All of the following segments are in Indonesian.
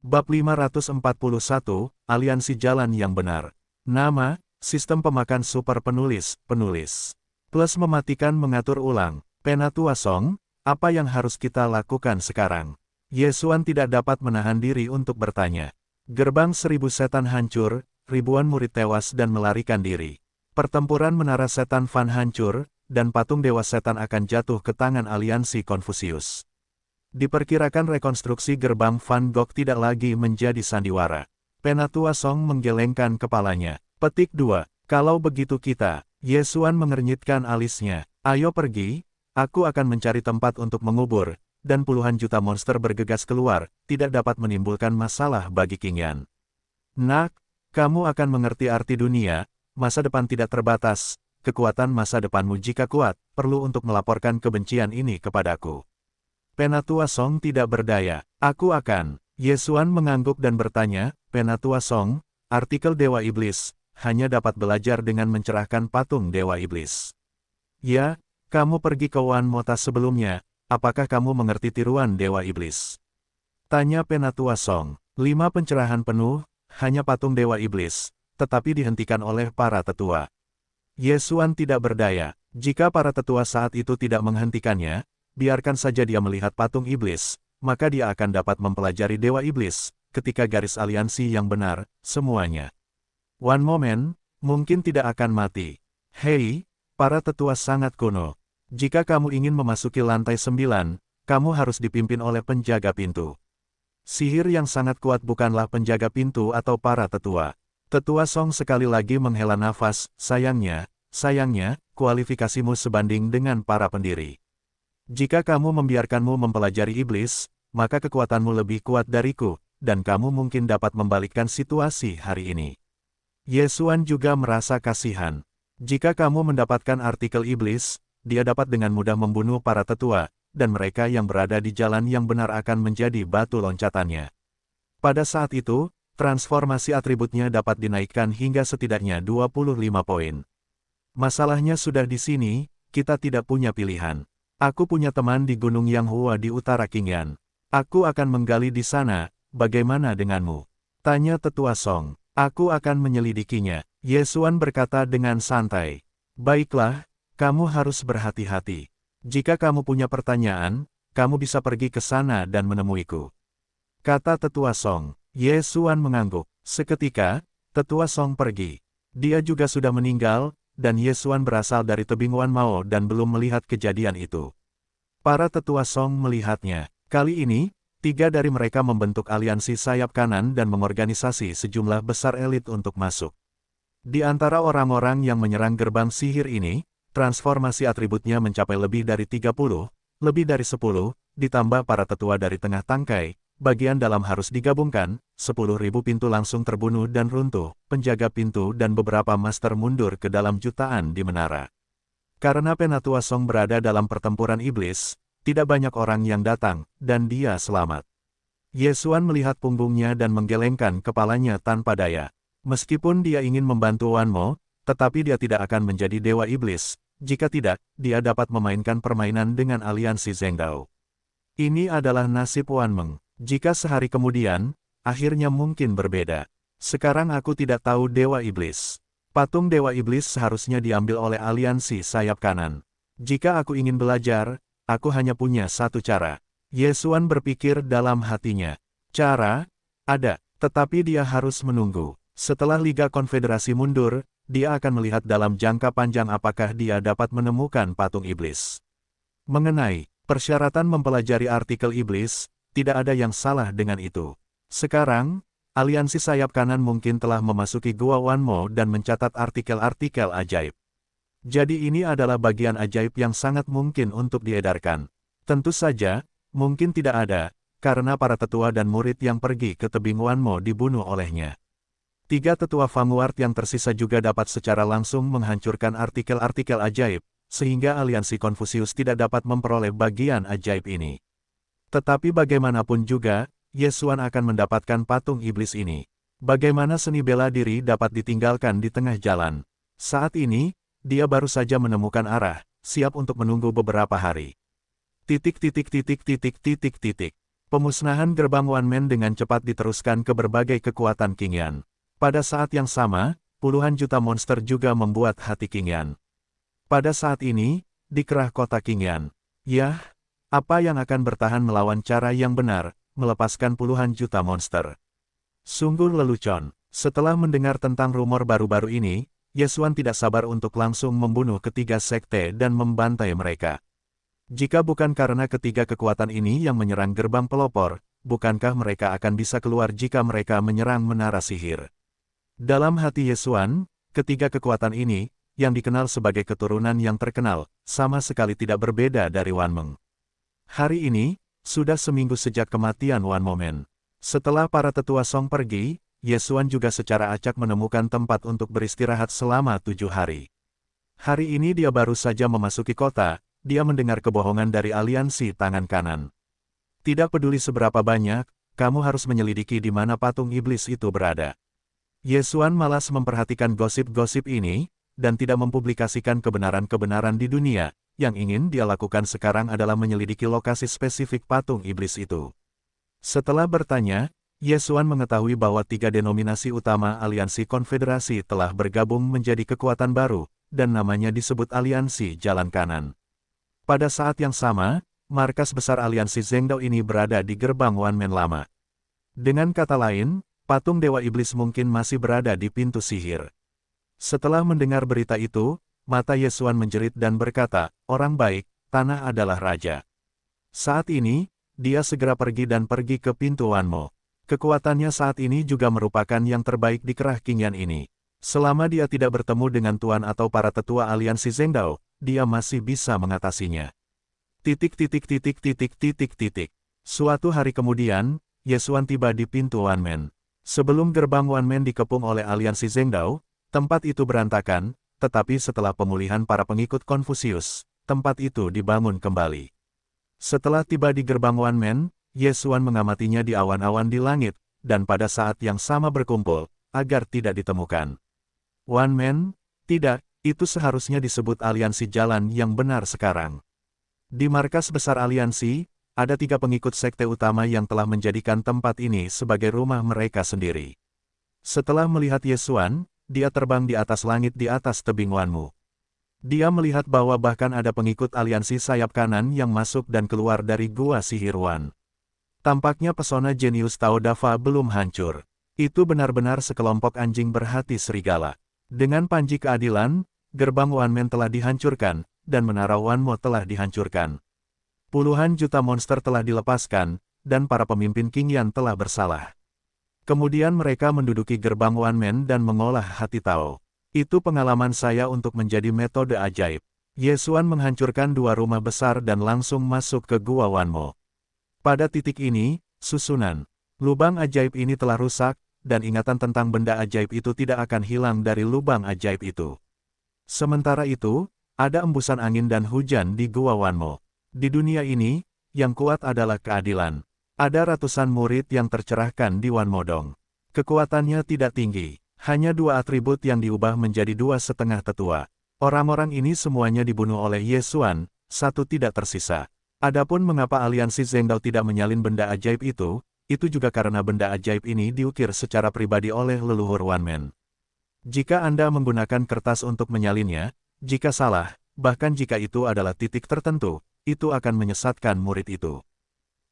Bab 541, Aliansi Jalan yang Benar. Nama, Sistem Pemakan Super Penulis, Plus mematikan mengatur ulang. Penatua Song, apa yang harus kita lakukan sekarang? Yesuan tidak dapat menahan diri untuk bertanya. Gerbang 1000 setan hancur, ribuan murid tewas dan melarikan diri. Pertempuran Menara Setan Fan hancur, dan patung Dewa Setan akan jatuh ke tangan aliansi Konfusius. Diperkirakan rekonstruksi gerbang Van Gogh tidak lagi menjadi sandiwara. Penatua Song menggelengkan kepalanya. Petik 2. Kalau begitu kita, Yesuan mengernyitkan alisnya. Ayo pergi, aku akan mencari tempat untuk mengubur, dan puluhan juta monster bergegas keluar, tidak dapat menimbulkan masalah bagi King Yan. Nak, kamu akan mengerti arti dunia, masa depan tidak terbatas, kekuatan masa depanmu jika kuat, perlu untuk melaporkan kebencian ini kepadaku. Penatua Song tidak berdaya. Aku akan. Yesuan mengangguk dan bertanya, Penatua Song, artikel Dewa Iblis, hanya dapat belajar dengan mencerahkan patung Dewa Iblis. Ya, kamu pergi ke Wan Mota sebelumnya, apakah kamu mengerti tiruan Dewa Iblis? Tanya Penatua Song. 5 pencerahan penuh, hanya patung Dewa Iblis, tetapi dihentikan oleh para tetua. Yesuan tidak berdaya. Jika para tetua saat itu tidak menghentikannya, biarkan saja dia melihat patung iblis, maka dia akan dapat mempelajari Dewa Iblis, ketika garis aliansi yang benar, semuanya. One moment, mungkin tidak akan mati. Hei, para tetua sangat kuno. Jika kamu ingin memasuki lantai 9, kamu harus dipimpin oleh penjaga pintu. Sihir yang sangat kuat bukanlah penjaga pintu atau para tetua. Tetua Song sekali lagi menghela nafas, sayangnya, kualifikasimu sebanding dengan para pendiri. Jika kamu membiarkanmu mempelajari iblis, maka kekuatanmu lebih kuat dariku, dan kamu mungkin dapat membalikkan situasi hari ini. Yesuan juga merasa kasihan. Jika kamu mendapatkan artikel iblis, dia dapat dengan mudah membunuh para tetua, dan mereka yang berada di jalan yang benar akan menjadi batu loncatannya. Pada saat itu, transformasi atributnya dapat dinaikkan hingga setidaknya 25 poin. Masalahnya sudah di sini, kita tidak punya pilihan. Aku punya teman di Gunung Yang Hua di utara King Yan. Aku akan menggali di sana, bagaimana denganmu? Tanya Tetua Song. Aku akan menyelidikinya. Yesuan berkata dengan santai. Baiklah, kamu harus berhati-hati. Jika kamu punya pertanyaan, kamu bisa pergi ke sana dan menemuiku. Kata Tetua Song. Yesuan mengangguk. Seketika, Tetua Song pergi. Dia juga sudah meninggal, dan Yesuan berasal dari tebing Wan Mao dan belum melihat kejadian itu. Para tetua Song melihatnya. Kali ini, 3 dari mereka membentuk aliansi sayap kanan dan mengorganisasi sejumlah besar elit untuk masuk. Di antara orang-orang yang menyerang gerbang sihir ini, transformasi atributnya mencapai lebih dari 30, lebih dari 10, ditambah para tetua dari tengah tangkai. Bagian dalam harus digabungkan, 10.000 pintu langsung terbunuh dan runtuh, penjaga pintu dan beberapa master mundur ke dalam jutaan di menara. Karena Penatua Song berada dalam pertempuran iblis, tidak banyak orang yang datang, dan dia selamat. Yesuan melihat punggungnya dan menggelengkan kepalanya tanpa daya. Meskipun dia ingin membantu Wan Mo, tetapi dia tidak akan menjadi Dewa Iblis, jika tidak, dia dapat memainkan permainan dengan aliansi Zhengdao. Ini adalah nasib Wan Meng. Jika sehari kemudian, akhirnya mungkin berbeda. Sekarang aku tidak tahu Dewa Iblis. Patung Dewa Iblis seharusnya diambil oleh aliansi sayap kanan. Jika aku ingin belajar, aku hanya punya satu cara. Yesuan berpikir dalam hatinya. Cara? Ada, tetapi dia harus menunggu. Setelah Liga Konfederasi mundur, dia akan melihat dalam jangka panjang apakah dia dapat menemukan patung iblis. Mengenai persyaratan mempelajari artikel iblis, tidak ada yang salah dengan itu. Sekarang, aliansi sayap kanan mungkin telah memasuki Gua Wan Mo dan mencatat artikel-artikel ajaib. Jadi ini adalah bagian ajaib yang sangat mungkin untuk diedarkan. Tentu saja, mungkin tidak ada, karena para tetua dan murid yang pergi ke tebing Wan Mo dibunuh olehnya. 3 tetua vanguard yang tersisa juga dapat secara langsung menghancurkan artikel-artikel ajaib, sehingga aliansi Konfusius tidak dapat memperoleh bagian ajaib ini. Tetapi bagaimanapun juga, Yesuan akan mendapatkan patung iblis ini. Bagaimana seni bela diri dapat ditinggalkan di tengah jalan? Saat ini, dia baru saja menemukan arah, siap untuk menunggu beberapa hari. Pemusnahan gerbang One Man dengan cepat diteruskan ke berbagai kekuatan Qingyan. Pada saat yang sama, puluhan juta monster juga membuat hati Qingyan. Pada saat ini, di kerah kota Qingyan, yah, apa yang akan bertahan melawan cara yang benar, melepaskan puluhan juta monster. Sungguh lelucon. Setelah mendengar tentang rumor baru-baru ini, Yesuan tidak sabar untuk langsung membunuh ketiga sekte dan membantai mereka. Jika bukan karena ketiga kekuatan ini yang menyerang gerbang pelopor, bukankah mereka akan bisa keluar jika mereka menyerang menara sihir? Dalam hati Yesuan, ketiga kekuatan ini, yang dikenal sebagai keturunan yang terkenal, sama sekali tidak berbeda dari Wan Meng. Hari ini, sudah seminggu sejak kematian Wan Momen. Setelah para tetua Song pergi, Yesuan juga secara acak menemukan tempat untuk beristirahat selama 7 hari. Hari ini dia baru saja memasuki kota, dia mendengar kebohongan dari aliansi tangan kanan. Tidak peduli seberapa banyak, kamu harus menyelidiki di mana patung iblis itu berada. Yesuan malas memperhatikan gosip-gosip ini, dan tidak mempublikasikan kebenaran-kebenaran di dunia. Yang ingin dia lakukan sekarang adalah menyelidiki lokasi spesifik patung iblis itu. Setelah bertanya, Yesuan mengetahui bahwa 3 denominasi utama aliansi konfederasi telah bergabung menjadi kekuatan baru, dan namanya disebut Aliansi Jalan Kanan. Pada saat yang sama, markas besar aliansi Zhengdao ini berada di gerbang One Man lama. Dengan kata lain, patung Dewa Iblis mungkin masih berada di pintu sihir. Setelah mendengar berita itu, mata Yesuan menjerit dan berkata, "Orang baik, tanah adalah raja." Saat ini, dia segera pergi ke pintu Wanmo. Kekuatannya saat ini juga merupakan yang terbaik di kerah Qingyan ini. Selama dia tidak bertemu dengan tuan atau para tetua aliansi Zhengdao, dia masih bisa mengatasinya. Suatu hari kemudian, Yesuan tiba di pintu One Man. Sebelum gerbang One Man dikepung oleh aliansi Zhengdao, tempat itu berantakan, tetapi setelah pemulihan para pengikut Konfusius, tempat itu dibangun kembali. Setelah tiba di gerbang One Man, Yesuan mengamatinya di awan-awan di langit, dan pada saat yang sama berkumpul, agar tidak ditemukan. One Man? Tidak, itu seharusnya disebut aliansi jalan yang benar sekarang. Di markas besar aliansi, ada 3 pengikut sekte utama yang telah menjadikan tempat ini sebagai rumah mereka sendiri. Setelah melihat Yesuan, dia terbang di atas langit di atas tebing Wanmu. Dia melihat bahwa bahkan ada pengikut aliansi sayap kanan yang masuk dan keluar dari gua sihir Wan. Tampaknya pesona jenius Tao Dafa belum hancur. Itu benar-benar sekelompok anjing berhati serigala. Dengan panji keadilan, gerbang One Man telah dihancurkan, dan menara Wanmo telah dihancurkan. Puluhan juta monster telah dilepaskan, dan para pemimpin Qingyan telah bersalah. Kemudian mereka menduduki gerbang One Man dan mengolah hati Tao. Itu pengalaman saya untuk menjadi metode ajaib. Yesuan menghancurkan 2 rumah besar dan langsung masuk ke gua Wanmo. Pada titik ini, susunan lubang ajaib ini telah rusak, dan ingatan tentang benda ajaib itu tidak akan hilang dari lubang ajaib itu. Sementara itu, ada embusan angin dan hujan di gua Wanmo. Di dunia ini, yang kuat adalah keadilan. Ada ratusan murid yang tercerahkan di Wanmodong. Kekuatannya tidak tinggi, hanya 2 atribut yang diubah menjadi 2,5 tetua. Orang-orang ini semuanya dibunuh oleh Yesuan, 1 tidak tersisa. Adapun mengapa aliansi Zhengdao tidak menyalin benda ajaib itu juga karena benda ajaib ini diukir secara pribadi oleh leluhur One Man. Jika Anda menggunakan kertas untuk menyalinnya, jika salah, bahkan jika itu adalah titik tertentu, itu akan menyesatkan murid itu.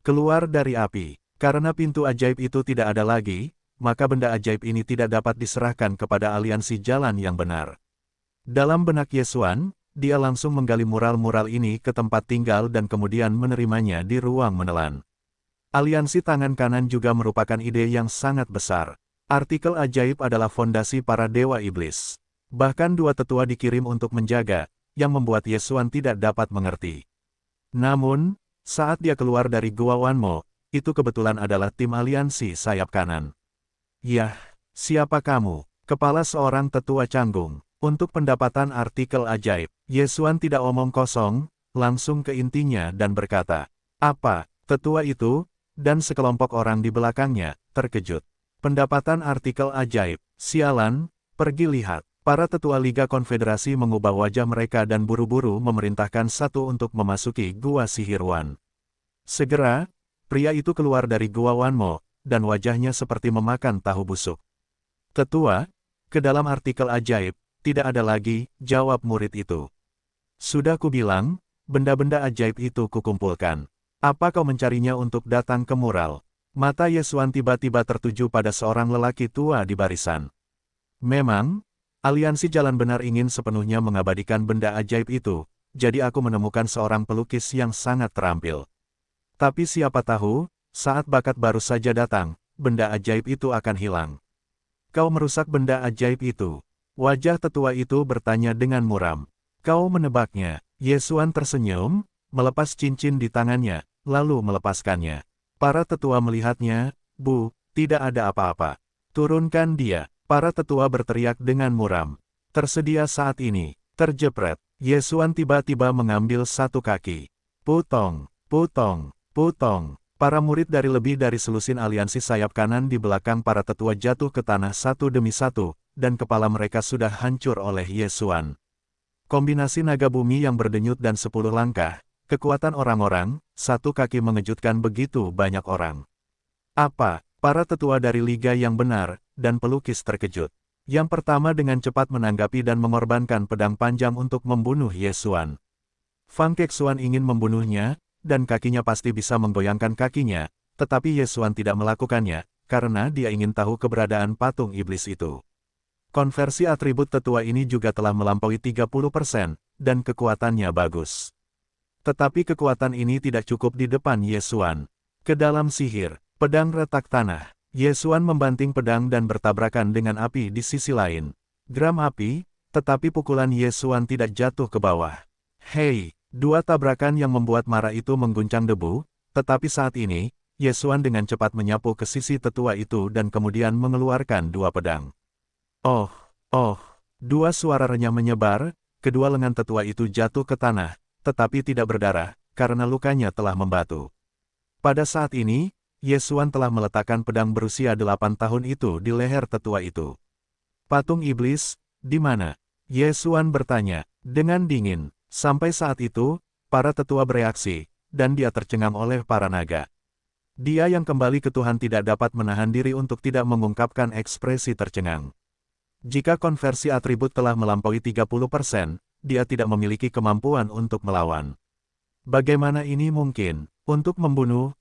Keluar dari api, karena pintu ajaib itu tidak ada lagi, maka benda ajaib ini tidak dapat diserahkan kepada aliansi jalan yang benar. Dalam benak Yesuan, dia langsung menggali mural-mural ini ke tempat tinggal dan kemudian menerimanya di ruang menelan. Aliansi tangan kanan juga merupakan ide yang sangat besar. Artikel ajaib adalah fondasi para dewa iblis. Bahkan 2 tetua dikirim untuk menjaga, yang membuat Yesuan tidak dapat mengerti. Namun, saat dia keluar dari gua Wanmo, itu kebetulan adalah tim aliansi sayap kanan. Yah, siapa kamu? Kepala seorang tetua canggung. Untuk pendapatan artikel ajaib, Yesuan tidak omong kosong, langsung ke intinya dan berkata, "Apa, tetua itu?" Dan sekelompok orang di belakangnya terkejut. Pendapatan artikel ajaib, sialan, pergi lihat. Para tetua Liga Konfederasi mengubah wajah mereka dan buru-buru memerintahkan 1 untuk memasuki gua sihir Wan. Segera, Pria itu keluar dari gua Wanmo, dan wajahnya seperti memakan tahu busuk. Tetua, ke dalam artikel ajaib, tidak ada lagi, jawab murid itu. Sudah kubilang, benda-benda ajaib itu kukumpulkan. Apa kau mencarinya untuk datang ke mural? Mata Yesuan tiba-tiba tertuju pada seorang lelaki tua di barisan. Memang, aliansi Jalan Benar ingin sepenuhnya mengabadikan benda ajaib itu, jadi aku menemukan seorang pelukis yang sangat terampil. Tapi siapa tahu, saat bakat baru saja datang, benda ajaib itu akan hilang. Kau merusak benda ajaib itu. Wajah tetua itu bertanya dengan muram. Kau menebaknya. Yesuan tersenyum, melepas cincin di tangannya, lalu melepaskannya. Para tetua melihatnya, Bu, tidak ada apa-apa. Turunkan dia. Para tetua berteriak dengan muram. Tersedia saat ini. Terjepret. Yesuan tiba-tiba mengambil satu kaki. Putong, putong. Putong, para murid dari lebih dari selusin aliansi sayap kanan di belakang para tetua jatuh ke tanah satu demi satu, dan kepala mereka sudah hancur oleh Yesuan. Kombinasi naga bumi yang berdenyut dan 10 langkah, kekuatan orang-orang, satu kaki mengejutkan begitu banyak orang. Apa? Para tetua dari Liga yang benar, dan pelukis terkejut. Yang pertama dengan cepat menanggapi dan mengorbankan pedang panjang untuk membunuh Yesuan. Fang Kexuan ingin membunuhnya, dan kakinya pasti bisa menggoyangkan kakinya, tetapi Yesuan tidak melakukannya, karena dia ingin tahu keberadaan patung iblis itu. Konversi atribut tetua ini juga telah melampaui 30%, dan kekuatannya bagus. Tetapi kekuatan ini tidak cukup di depan Yesuan. Ke dalam sihir, pedang retak tanah, Yesuan membanting pedang dan bertabrakan dengan api di sisi lain. Geram api, tetapi pukulan Yesuan tidak jatuh ke bawah. Hei! Dua tabrakan yang membuat marah itu mengguncang debu, tetapi saat ini, Yesuan dengan cepat menyapu ke sisi tetua itu dan kemudian mengeluarkan dua pedang. Oh, oh, dua suara renyah menyebar, kedua lengan tetua itu jatuh ke tanah, tetapi tidak berdarah, karena lukanya telah membatu. Pada saat ini, Yesuan telah meletakkan pedang berusia 8 tahun itu di leher tetua itu. Patung iblis, di mana? Yesuan bertanya, dengan dingin. Sampai saat itu, para tetua bereaksi, dan dia tercengang oleh para naga. Dia yang kembali ke Tuhan tidak dapat menahan diri untuk tidak mengungkapkan ekspresi tercengang. Jika konversi atribut telah melampaui 30%, dia tidak memiliki kemampuan untuk melawan. Bagaimana ini mungkin? Untuk membunuh.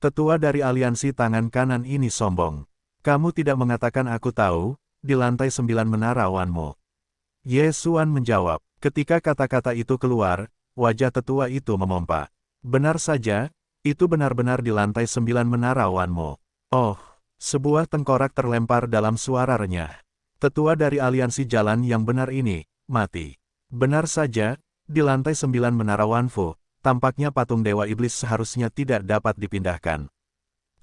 Tetua dari aliansi tangan kanan ini sombong. Kamu tidak mengatakan aku tahu, di lantai 9 menara Wanmo. Yesuan menjawab. Ketika kata-kata itu keluar, wajah tetua itu memompa. Benar saja, itu benar-benar di lantai 9 menara Wanmo. Oh, sebuah tengkorak terlempar dalam suara renyah. Tetua dari aliansi jalan yang benar ini, mati. Benar saja, di lantai 9 menara Wanfo, tampaknya patung Dewa Iblis seharusnya tidak dapat dipindahkan.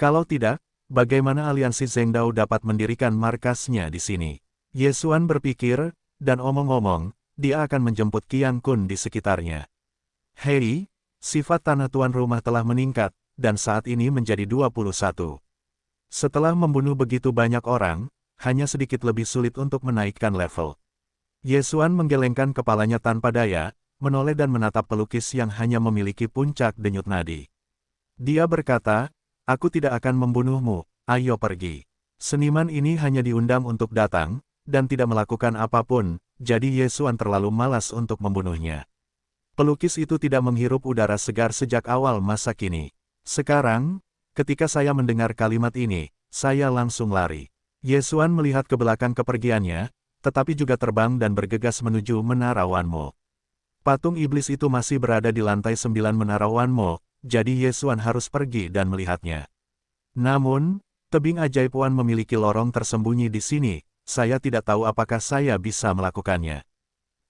Kalau tidak, bagaimana aliansi Zhengdao dapat mendirikan markasnya di sini? Yesuan berpikir, dan omong-omong, dia akan menjemput Qian Kun di sekitarnya. Hei, sifat tanah tuan rumah telah meningkat, dan saat ini menjadi 21. Setelah membunuh begitu banyak orang, hanya sedikit lebih sulit untuk menaikkan level. Yesuan menggelengkan kepalanya tanpa daya, menoleh dan menatap pelukis yang hanya memiliki puncak denyut nadi. Dia berkata, aku tidak akan membunuhmu, ayo pergi. Seniman ini hanya diundang untuk datang, dan tidak melakukan apapun, jadi Yesuan terlalu malas untuk membunuhnya. Pelukis itu tidak menghirup udara segar sejak awal masa kini. Sekarang, ketika saya mendengar kalimat ini, saya langsung lari. Yesuan melihat ke belakang kepergiannya, tetapi juga terbang dan bergegas menuju Menara Wanmo. Patung iblis itu masih berada di lantai 9 Menara Wanmo, jadi Yesuan harus pergi dan melihatnya. Namun, tebing ajaib Wan memiliki lorong tersembunyi di sini, saya tidak tahu apakah saya bisa melakukannya.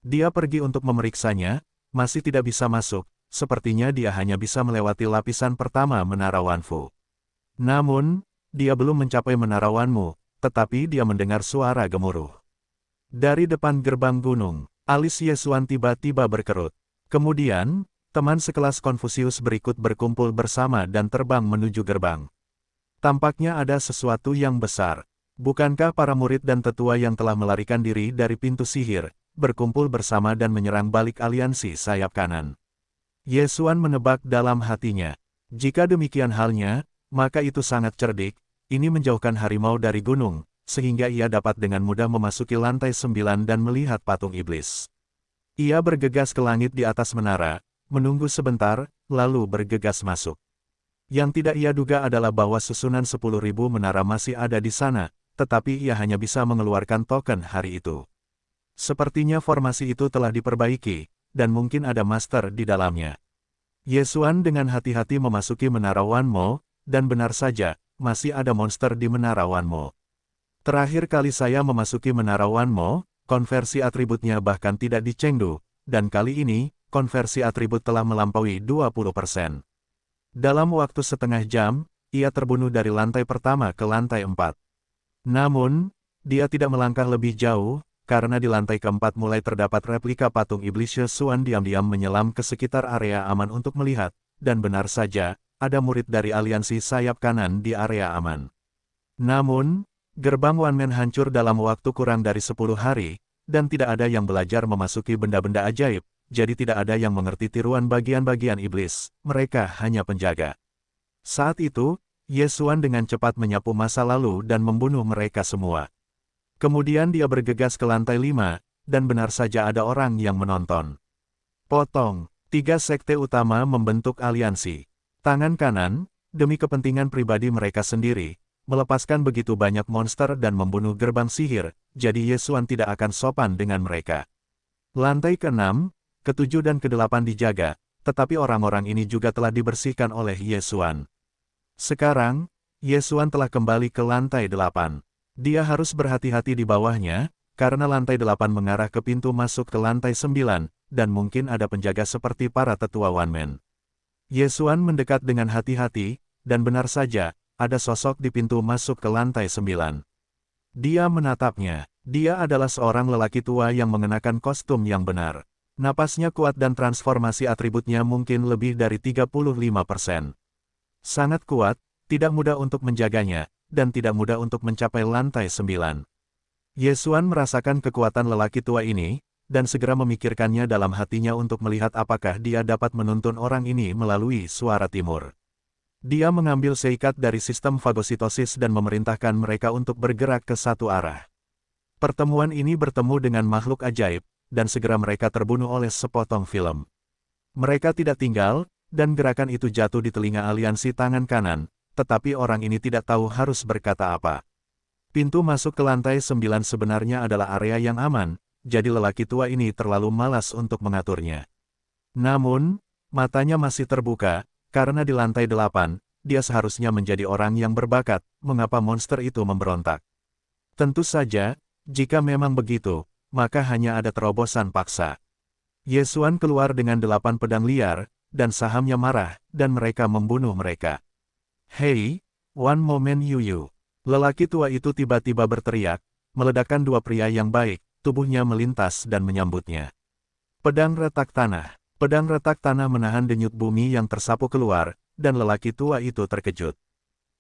Dia pergi untuk memeriksanya, masih tidak bisa masuk, sepertinya dia hanya bisa melewati lapisan pertama Menara Wanfu. Namun, dia belum mencapai Menara Wanmu, tetapi dia mendengar suara gemuruh. Dari depan gerbang gunung, alis Yesuan tiba-tiba berkerut. Kemudian, teman sekelas Konfusius berikut berkumpul bersama dan terbang menuju gerbang. Tampaknya ada sesuatu yang besar. Bukankah para murid dan tetua yang telah melarikan diri dari pintu sihir, berkumpul bersama dan menyerang balik aliansi sayap kanan? Yesuan menebak dalam hatinya. Jika demikian halnya, maka itu sangat cerdik, ini menjauhkan harimau dari gunung, sehingga ia dapat dengan mudah memasuki lantai 9 dan melihat patung iblis. Ia bergegas ke langit di atas menara, menunggu sebentar, lalu bergegas masuk. Yang tidak ia duga adalah bahwa susunan 10.000 menara masih ada di sana, tetapi ia hanya bisa mengeluarkan token hari itu. Sepertinya formasi itu telah diperbaiki, dan mungkin ada master di dalamnya. Ye Xuan dengan hati-hati memasuki menara Wanmo, dan benar saja, masih ada monster di menara Wanmo. Terakhir kali saya memasuki menara Wanmo, konversi atributnya bahkan tidak di Chengdu, dan kali ini, konversi atribut telah melampaui 20%. Dalam waktu setengah jam, ia terbunuh dari lantai pertama ke lantai 4. Namun, dia tidak melangkah lebih jauh, karena di lantai keempat mulai terdapat replika patung iblis Ye Xuan diam-diam menyelam ke sekitar area aman untuk melihat, dan benar saja, ada murid dari aliansi sayap kanan di area aman. Namun, gerbang One Man hancur dalam waktu kurang dari 10 hari, dan tidak ada yang belajar memasuki benda-benda ajaib, jadi tidak ada yang mengerti tiruan bagian-bagian iblis, mereka hanya penjaga. Saat itu, Ye Xuan dengan cepat menyapu masa lalu dan membunuh mereka semua. Kemudian dia bergegas ke lantai 5, dan benar saja ada orang yang menonton. Potong, 3 sekte utama membentuk aliansi. Tangan kanan, demi kepentingan pribadi mereka sendiri, melepaskan begitu banyak monster dan membunuh gerbang sihir, jadi Ye Xuan tidak akan sopan dengan mereka. Lantai ke-6, ke-7 dan ke-8 dijaga, tetapi orang-orang ini juga telah dibersihkan oleh Ye Xuan. Sekarang, Ye Xuan telah kembali ke lantai 8. Dia harus berhati-hati di bawahnya, karena lantai 8 mengarah ke pintu masuk ke lantai 9, dan mungkin ada penjaga seperti para tetua One Man. Ye Xuan mendekat dengan hati-hati, dan benar saja, ada sosok di pintu masuk ke lantai 9. Dia menatapnya. Dia adalah seorang lelaki tua yang mengenakan kostum yang benar. Napasnya kuat dan transformasi atributnya mungkin lebih dari 35%. Sangat kuat, tidak mudah untuk menjaganya, dan tidak mudah untuk mencapai lantai 9. Ye Xuan merasakan kekuatan lelaki tua ini, dan segera memikirkannya dalam hatinya untuk melihat apakah dia dapat menuntun orang ini melalui suara timur. Dia mengambil seikat dari sistem fagositosis dan memerintahkan mereka untuk bergerak ke satu arah. Pertemuan ini bertemu dengan makhluk ajaib, dan segera mereka terbunuh oleh sepotong film. Mereka tidak tinggal, dan gerakan itu jatuh di telinga aliansi tangan kanan, tetapi orang ini tidak tahu harus berkata apa. Pintu masuk ke lantai 9 sebenarnya adalah area yang aman, jadi lelaki tua ini terlalu malas untuk mengaturnya. Namun, matanya masih terbuka, karena di lantai 8, dia seharusnya menjadi orang yang berbakat, mengapa monster itu memberontak. Tentu saja, jika memang begitu, maka hanya ada terobosan paksa. Ye Xuan keluar dengan 8 pedang liar, dan sahamnya marah, dan mereka membunuh mereka. Hei, one moment Yu. Lelaki tua itu tiba-tiba berteriak, meledakkan 2 pria yang baik, tubuhnya melintas dan menyambutnya. Pedang retak tanah. Pedang retak tanah menahan denyut bumi yang tersapu keluar, dan lelaki tua itu terkejut.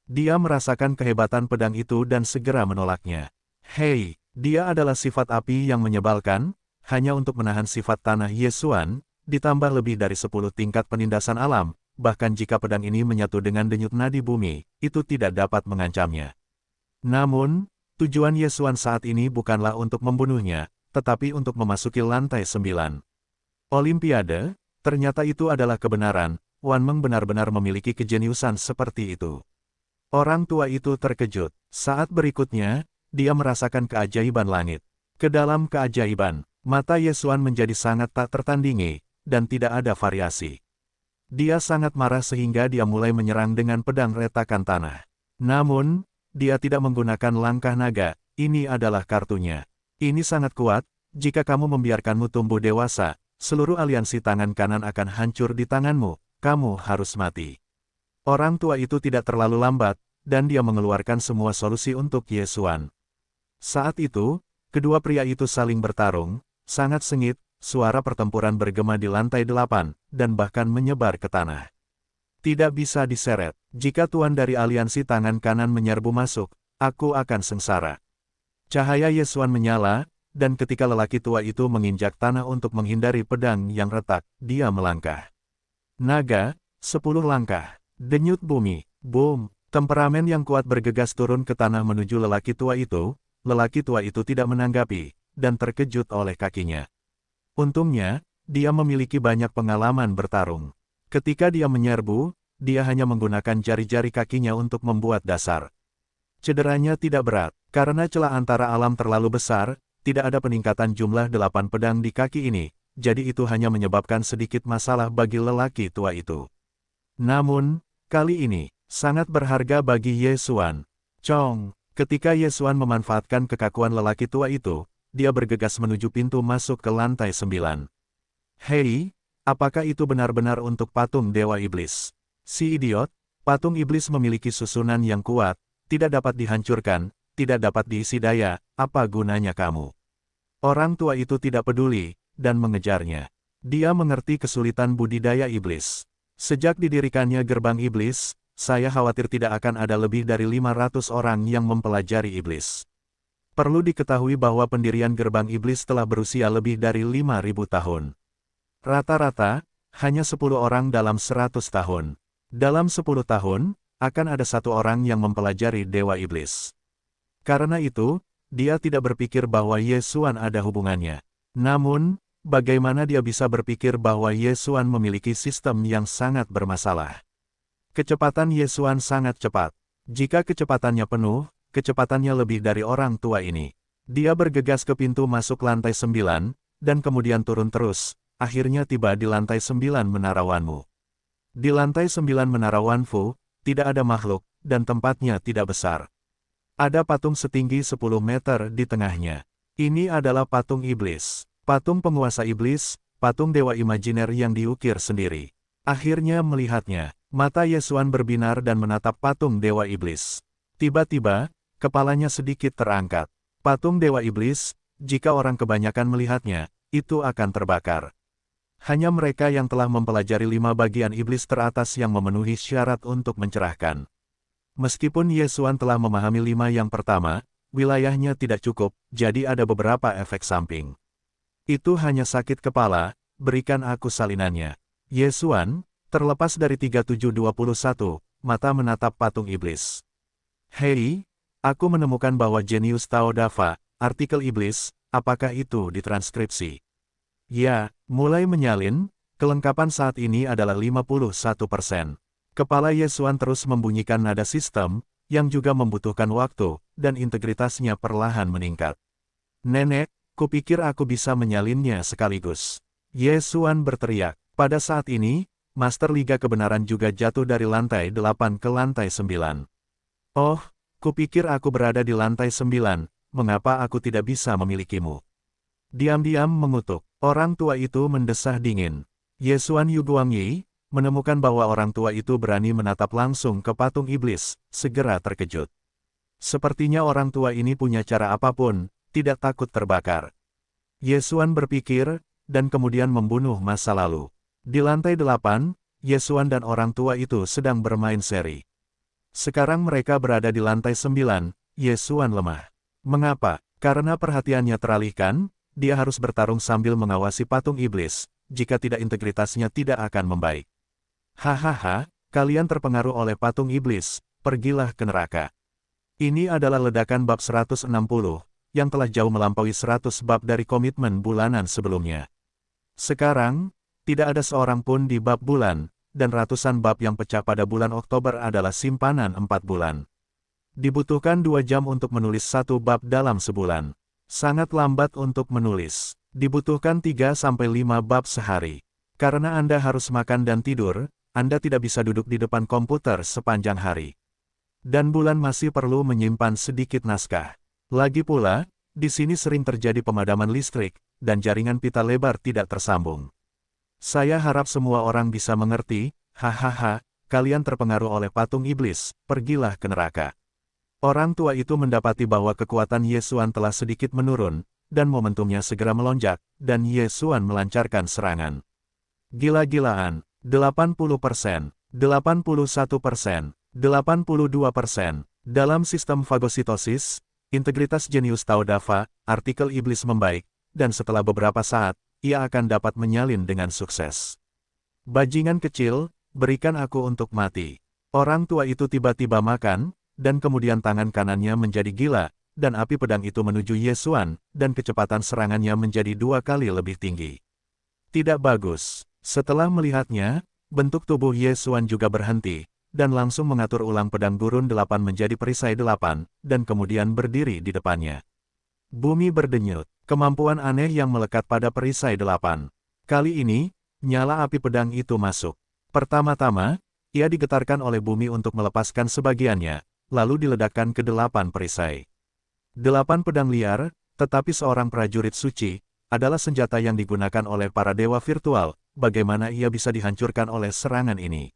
Dia merasakan kehebatan pedang itu dan segera menolaknya. Hei, dia adalah sifat api yang menyebalkan, hanya untuk menahan sifat tanah Ye Xuan, ditambah lebih dari 10 tingkat penindasan alam, bahkan jika pedang ini menyatu dengan denyut nadi bumi, itu tidak dapat mengancamnya. Namun, tujuan Ye Xuan saat ini bukanlah untuk membunuhnya, tetapi untuk memasuki lantai 9. Olimpiade, ternyata itu adalah kebenaran, Wan Meng benar-benar memiliki kejeniusan seperti itu. Orang tua itu terkejut. Saat berikutnya, dia merasakan keajaiban langit. Ke dalam keajaiban, mata Ye Xuan menjadi sangat tak tertandingi, dan tidak ada variasi. Dia sangat marah sehingga dia mulai menyerang dengan pedang retakan tanah. Namun, dia tidak menggunakan langkah naga, ini adalah kartunya. Ini sangat kuat, jika kamu membiarkanmu tumbuh dewasa, seluruh aliansi tangan kanan akan hancur di tanganmu, kamu harus mati. Orang tua itu tidak terlalu lambat, dan dia mengeluarkan semua solusi untuk Ye Xuan. Saat itu, kedua pria itu saling bertarung, sangat sengit, suara pertempuran bergema di lantai 8, dan bahkan menyebar ke tanah. Tidak bisa diseret, jika tuan dari aliansi tangan kanan menyerbu masuk, aku akan sengsara. Cahaya Ye Xuan menyala, dan ketika lelaki tua itu menginjak tanah untuk menghindari pedang yang retak, dia melangkah. Naga, 10 langkah. Denyut bumi, boom, temperamen yang kuat bergegas turun ke tanah menuju lelaki tua itu. Lelaki tua itu tidak menanggapi, dan terkejut oleh kakinya. Untungnya, dia memiliki banyak pengalaman bertarung. Ketika dia menyerbu, dia hanya menggunakan jari-jari kakinya untuk membuat dasar. Cederanya tidak berat, karena celah antara alam terlalu besar, tidak ada peningkatan jumlah 8 pedang di kaki ini, jadi itu hanya menyebabkan sedikit masalah bagi lelaki tua itu. Namun, kali ini, sangat berharga bagi Ye Xuan. Chong, ketika Ye Xuan memanfaatkan kekakuan lelaki tua itu, dia bergegas menuju pintu masuk ke lantai 9. Hei, apakah itu benar-benar untuk patung Dewa Iblis? Si idiot, patung iblis memiliki susunan yang kuat, tidak dapat dihancurkan, tidak dapat diisi daya, apa gunanya kamu? Orang tua itu tidak peduli, dan mengejarnya. Dia mengerti kesulitan budidaya iblis. Sejak didirikannya gerbang iblis, saya khawatir tidak akan ada lebih dari 500 orang yang mempelajari iblis. Perlu diketahui bahwa pendirian gerbang iblis telah berusia lebih dari 5.000 tahun. Rata-rata, hanya 10 orang dalam 100 tahun. Dalam 10 tahun, akan ada 1 orang yang mempelajari Dewa Iblis. Karena itu, dia tidak berpikir bahwa Ye Xuan ada hubungannya. Namun, bagaimana dia bisa berpikir bahwa Ye Xuan memiliki sistem yang sangat bermasalah? Kecepatan Ye Xuan sangat cepat. Jika kecepatannya penuh, kecepatannya lebih dari orang tua ini. Dia bergegas ke pintu masuk lantai 9, dan kemudian turun terus, akhirnya tiba di lantai 9 Menara Wanfu. Di lantai 9 Menara Wanfu, tidak ada makhluk, dan tempatnya tidak besar. Ada patung setinggi 10 meter di tengahnya. Ini adalah patung iblis. Patung penguasa iblis, patung dewa imajiner yang diukir sendiri. Akhirnya melihatnya. Mata Ye Xuan berbinar dan menatap patung Dewa Iblis. Tiba-tiba, kepalanya sedikit terangkat. Patung Dewa Iblis, jika orang kebanyakan melihatnya, itu akan terbakar. Hanya mereka yang telah mempelajari 5 bagian iblis teratas yang memenuhi syarat untuk mencerahkan. Meskipun Ye Xuan telah memahami 5 yang pertama, wilayahnya tidak cukup, jadi ada beberapa efek samping. Itu hanya sakit kepala, berikan aku salinannya. Ye Xuan, terlepas dari 3721, mata menatap patung iblis. Hei, aku menemukan bahwa jenius Tao Dava, artikel iblis, apakah itu ditranskripsi? Ya, mulai menyalin, kelengkapan saat ini adalah 51%. Kepala Ye Xuan terus membunyikan nada sistem, yang juga membutuhkan waktu, dan integritasnya perlahan meningkat. Nenek, kupikir aku bisa menyalinnya sekaligus. Ye Xuan berteriak. Pada saat ini, Master Liga Kebenaran juga jatuh dari lantai 8 ke lantai 9. Oh, kupikir aku berada di lantai 9, mengapa aku tidak bisa memilikimu? Diam-diam mengutuk, orang tua itu mendesah dingin. Ye Xuan Yuguangyi, menemukan bahwa orang tua itu berani menatap langsung ke patung iblis, segera terkejut. Sepertinya orang tua ini punya cara apapun, tidak takut terbakar. Ye Xuan berpikir, dan kemudian membunuh masa lalu. Di lantai 8, Ye Xuan dan orang tua itu sedang bermain seri. Sekarang mereka berada di lantai 9, Ye Xuan lemah. Mengapa? Karena perhatiannya teralihkan, dia harus bertarung sambil mengawasi patung iblis, jika tidak integritasnya tidak akan membaik. Hahaha, kalian terpengaruh oleh patung iblis, pergilah ke neraka. Ini adalah ledakan bab 160, yang telah jauh melampaui 100 bab dari komitmen bulanan sebelumnya. Sekarang, tidak ada seorang pun di bab bulan, dan ratusan bab yang pecah pada bulan Oktober adalah simpanan 4 bulan. Dibutuhkan 2 jam untuk menulis 1 bab dalam sebulan. Sangat lambat untuk menulis. Dibutuhkan 3-5 bab sehari. Karena Anda harus makan dan tidur, Anda tidak bisa duduk di depan komputer sepanjang hari. Dan bulan masih perlu menyimpan sedikit naskah. Lagi pula, di sini sering terjadi pemadaman listrik, dan jaringan pita lebar tidak tersambung. Saya harap semua orang bisa mengerti, hahaha, kalian terpengaruh oleh patung iblis, pergilah ke neraka. Orang tua itu mendapati bahwa kekuatan Ye Xuan telah sedikit menurun, dan momentumnya segera melonjak, dan Ye Xuan melancarkan serangan. Gila-gilaan, 80%, 81%, 82%, dalam sistem fagositosis, integritas jenius Tao Dava, artikel iblis membaik, dan setelah beberapa saat, ia akan dapat menyalin dengan sukses. Bajingan kecil, berikan aku untuk mati. Orang tua itu tiba-tiba makan, dan kemudian tangan kanannya menjadi gila, dan api pedang itu menuju Ye Xuan, dan kecepatan serangannya menjadi 2 kali lebih tinggi. Tidak bagus. Setelah melihatnya, bentuk tubuh Ye Xuan juga berhenti, dan langsung mengatur ulang pedang gurun 8 menjadi perisai 8, dan kemudian berdiri di depannya. Bumi berdenyut, kemampuan aneh yang melekat pada perisai 8. Kali ini, nyala api pedang itu masuk. Pertama-tama, ia digetarkan oleh bumi untuk melepaskan sebagiannya, lalu diledakkan ke 8 perisai. 8 pedang liar, tetapi seorang prajurit suci, adalah senjata yang digunakan oleh para dewa virtual, bagaimana ia bisa dihancurkan oleh serangan ini.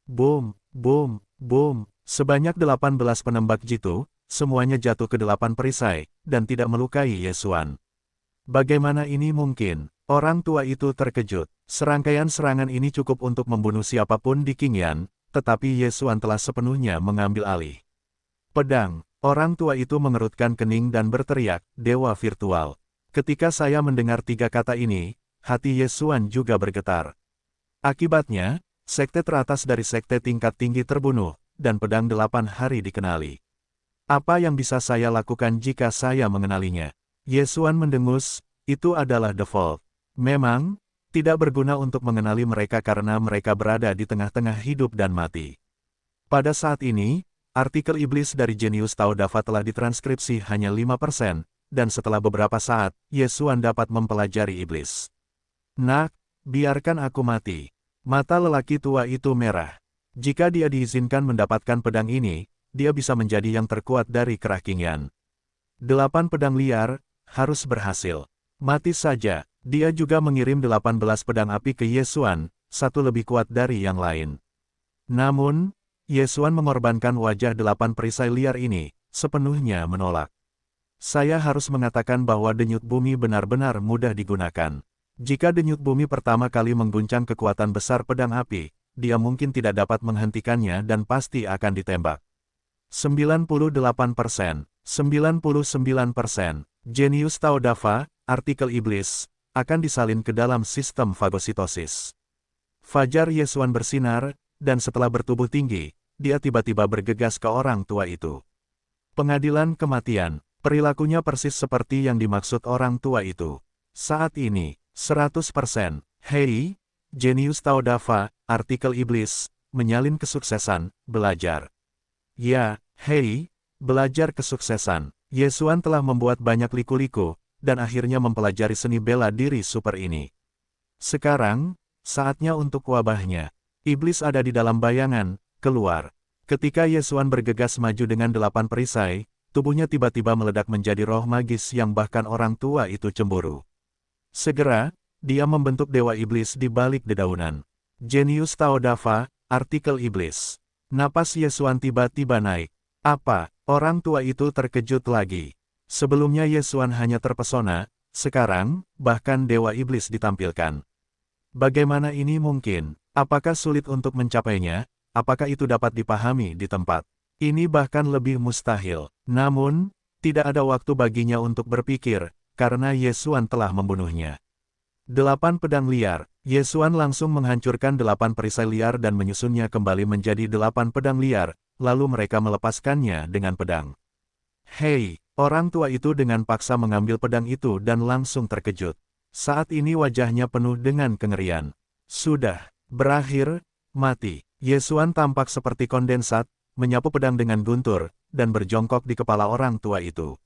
Boom, boom, boom, sebanyak 18 penembak jitu, semuanya jatuh ke 8 perisai, dan tidak melukai Ye Xuan. Bagaimana ini mungkin? Orang tua itu terkejut. Serangkaian serangan ini cukup untuk membunuh siapapun di Qingyan, tetapi Ye Xuan telah sepenuhnya mengambil alih. Pedang. Orang tua itu mengerutkan kening dan berteriak, "Dewa virtual." Ketika saya mendengar 3 kata ini, hati Ye Xuan juga bergetar. Akibatnya, sekte teratas dari sekte tingkat tinggi terbunuh, dan pedang 8 hari dikenali. Apa yang bisa saya lakukan jika saya mengenalinya? Ye Xuan mendengus, itu adalah default. Memang, tidak berguna untuk mengenali mereka karena mereka berada di tengah-tengah hidup dan mati. Pada saat ini, artikel iblis dari Jenius Tao Dafa telah ditranskripsi hanya 5%, dan setelah beberapa saat, Ye Xuan dapat mempelajari iblis. Nak, biarkan aku mati. Mata lelaki tua itu merah. Jika dia diizinkan mendapatkan pedang ini, dia bisa menjadi yang terkuat dari kerah Qingyan. 8 pedang liar, harus berhasil. Mati saja. Dia juga mengirim 18 pedang api ke Ye Xuan, satu lebih kuat dari yang lain. Namun, Ye Xuan mengorbankan wajah 8 perisai liar ini, sepenuhnya menolak. Saya harus mengatakan bahwa denyut bumi benar-benar mudah digunakan. Jika denyut bumi pertama kali mengguncang kekuatan besar pedang api, dia mungkin tidak dapat menghentikannya dan pasti akan ditembak. 98%, 99%, Jenius Tao Dafa, artikel iblis, akan disalin ke dalam sistem fagositosis. Fajar Ye Xuan bersinar, dan setelah bertubuh tinggi, dia tiba-tiba bergegas ke orang tua itu. Pengadilan kematian, perilakunya persis seperti yang dimaksud orang tua itu. Saat ini, 100%, Hei, Jenius Tao Dafa, artikel iblis, menyalin kesuksesan, belajar. Ya, Hei, belajar kesuksesan. Ye Xuan telah membuat banyak liku-liku, dan akhirnya mempelajari seni bela diri super ini. Sekarang, saatnya untuk wabahnya. Iblis ada di dalam bayangan, keluar. Ketika Ye Xuan bergegas maju dengan 8 perisai, tubuhnya tiba-tiba meledak menjadi roh magis yang bahkan orang tua itu cemburu. Segera, dia membentuk dewa iblis di balik dedaunan. Jenius Tao Dafa, artikel iblis. Napas Ye Xuan tiba-tiba naik. Apa? Orang tua itu terkejut lagi. Sebelumnya Ye Xuan hanya terpesona, sekarang, bahkan dewa iblis ditampilkan. Bagaimana ini mungkin? Apakah sulit untuk mencapainya? Apakah itu dapat dipahami di tempat? Ini bahkan lebih mustahil. Namun, tidak ada waktu baginya untuk berpikir, karena Ye Xuan telah membunuhnya. 8 pedang liar. Ye Xuan langsung menghancurkan 8 perisai liar dan menyusunnya kembali menjadi 8 pedang liar, lalu mereka melepaskannya dengan pedang. Hei, orang tua itu dengan paksa mengambil pedang itu dan langsung terkejut. Saat ini wajahnya penuh dengan kengerian. Sudah, berakhir, mati. Ye Xuan tampak seperti kondensat, menyapu pedang dengan guntur, dan berjongkok di kepala orang tua itu.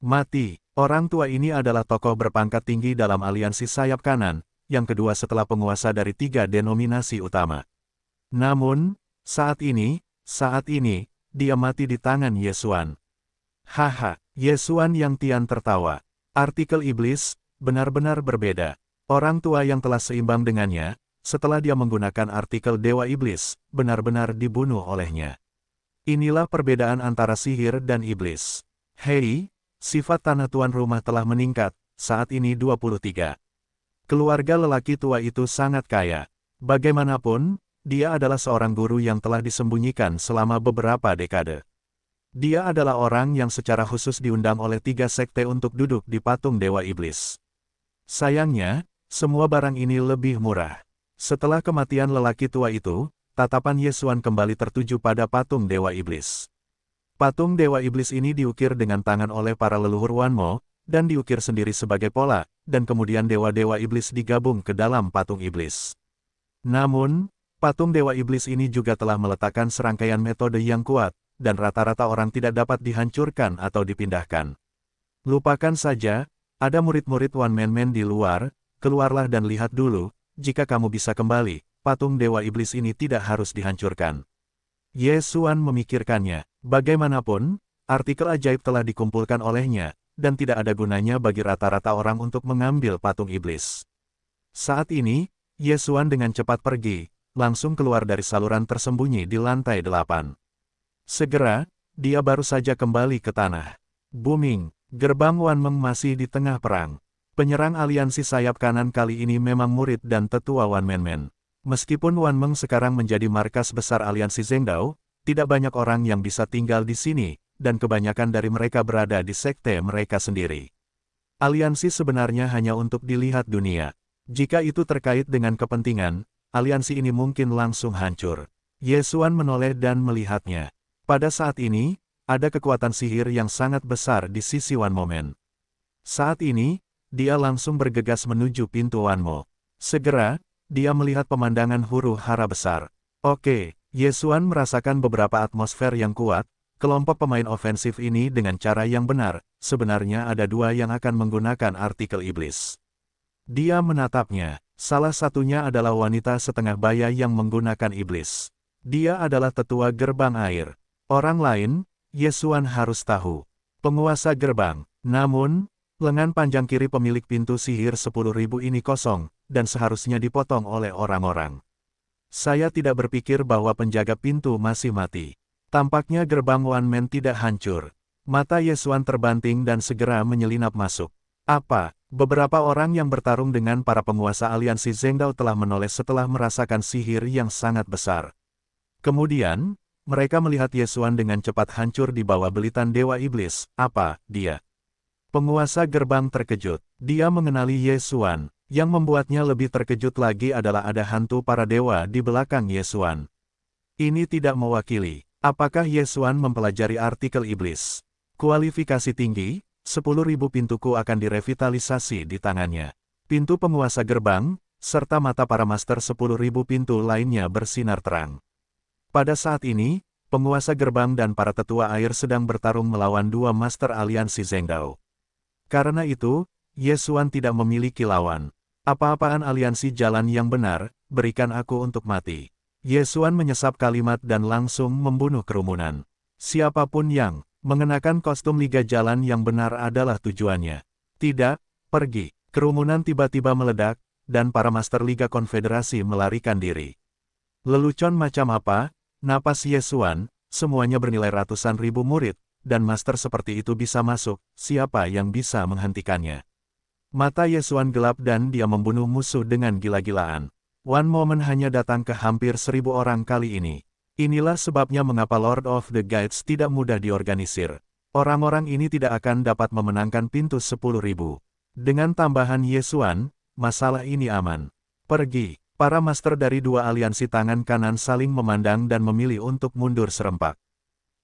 Mati. Orang tua ini adalah tokoh berpangkat tinggi dalam aliansi sayap kanan, yang kedua setelah penguasa dari 3 denominasi utama. Namun, saat ini, dia mati di tangan Ye Xuan. Haha, Ye Xuan yang tian tertawa. Artikel iblis, benar-benar berbeda. Orang tua yang telah seimbang dengannya, setelah dia menggunakan artikel dewa iblis, benar-benar dibunuh olehnya. Inilah perbedaan antara sihir dan iblis. Hei, sifat tanah tuan rumah telah meningkat, saat ini 23. Keluarga lelaki tua itu sangat kaya. Bagaimanapun, dia adalah seorang guru yang telah disembunyikan selama beberapa dekade. Dia adalah orang yang secara khusus diundang oleh 3 sekte untuk duduk di patung dewa iblis. Sayangnya, semua barang ini lebih murah. Setelah kematian lelaki tua itu, tatapan Yesuan kembali tertuju pada patung Dewa Iblis. Patung Dewa Iblis ini diukir dengan tangan oleh para leluhur Wanmo, dan diukir sendiri sebagai pola, dan kemudian Dewa-Dewa Iblis digabung ke dalam patung Iblis. Namun, patung Dewa Iblis ini juga telah meletakkan serangkaian metode yang kuat, dan rata-rata orang tidak dapat dihancurkan atau dipindahkan. Lupakan saja, ada murid-murid One Man Man di luar, keluarlah dan lihat dulu, jika kamu bisa kembali, patung Dewa Iblis ini tidak harus dihancurkan. Yesuan memikirkannya, bagaimanapun, artikel ajaib telah dikumpulkan olehnya, dan tidak ada gunanya bagi rata-rata orang untuk mengambil patung iblis. Saat ini, Yesuan dengan cepat pergi, langsung keluar dari saluran tersembunyi di lantai 8. Segera, dia baru saja kembali ke tanah. Booming, gerbang Wanmeng masih di tengah perang. Penyerang aliansi sayap kanan kali ini memang murid dan tetua One Man Man. Meskipun Wanmeng sekarang menjadi markas besar aliansi Zhengdao, tidak banyak orang yang bisa tinggal di sini, dan kebanyakan dari mereka berada di sekte mereka sendiri. Aliansi sebenarnya hanya untuk dilihat dunia. Jika itu terkait dengan kepentingan, aliansi ini mungkin langsung hancur. Yesuan menoleh dan melihatnya. Pada saat ini, ada kekuatan sihir yang sangat besar di sisi Wanmo Man. Saat ini, dia langsung bergegas menuju pintu Wanmo. Segera, dia melihat pemandangan huru hara besar. Oke, Yesuan merasakan beberapa atmosfer yang kuat. Kelompok pemain ofensif ini dengan cara yang benar, sebenarnya ada dua yang akan menggunakan artikel iblis. Dia menatapnya, salah satunya adalah wanita setengah baya yang menggunakan iblis. Dia adalah tetua gerbang air. Orang lain, Yesuan harus tahu. Penguasa gerbang, namun, lengan panjang kiri pemilik pintu sihir 10.000 ini kosong, dan seharusnya dipotong oleh orang-orang. Saya tidak berpikir bahwa penjaga pintu masih mati. Tampaknya gerbang One Man tidak hancur. Mata Yesuan terbanting dan segera menyelinap masuk. Apa? Beberapa orang yang bertarung dengan para penguasa aliansi Zhengdao telah menoleh setelah merasakan sihir yang sangat besar. Kemudian, mereka melihat Yesuan dengan cepat hancur di bawah belitan Dewa Iblis. Apa, dia? Penguasa gerbang terkejut. Dia mengenali Yesuan. Yang membuatnya lebih terkejut lagi adalah ada hantu para dewa di belakang Yesuan. Ini tidak mewakili. Apakah Yesuan mempelajari artikel iblis? Kualifikasi tinggi, 10.000 pintuku akan direvitalisasi di tangannya. Pintu penguasa gerbang, serta mata para master 10.000 pintu lainnya bersinar terang. Pada saat ini, penguasa gerbang dan para tetua air sedang bertarung melawan dua master aliansi Zhengdao. Karena itu, Yesuan tidak memiliki lawan. Apa-apaan aliansi jalan yang benar, berikan aku untuk mati. Yesuan menyesap kalimat dan langsung membunuh kerumunan. Siapapun yang mengenakan kostum Liga Jalan yang benar adalah tujuannya. Tidak, pergi. Kerumunan tiba-tiba meledak, dan para master Liga Konfederasi melarikan diri. Lelucon macam apa? Napas Yesuan, semuanya bernilai ratusan ribu murid, dan master seperti itu bisa masuk, siapa yang bisa menghentikannya? Mata Yesuan gelap dan dia membunuh musuh dengan gila-gilaan. One Moment hanya datang ke hampir 1.000 orang kali ini. Inilah sebabnya mengapa Lord of the Guides tidak mudah diorganisir. Orang-orang ini tidak akan dapat memenangkan pintu 10.000. Dengan tambahan Yesuan, masalah ini aman. Pergi. Para master dari dua aliansi tangan kanan saling memandang dan memilih untuk mundur serempak.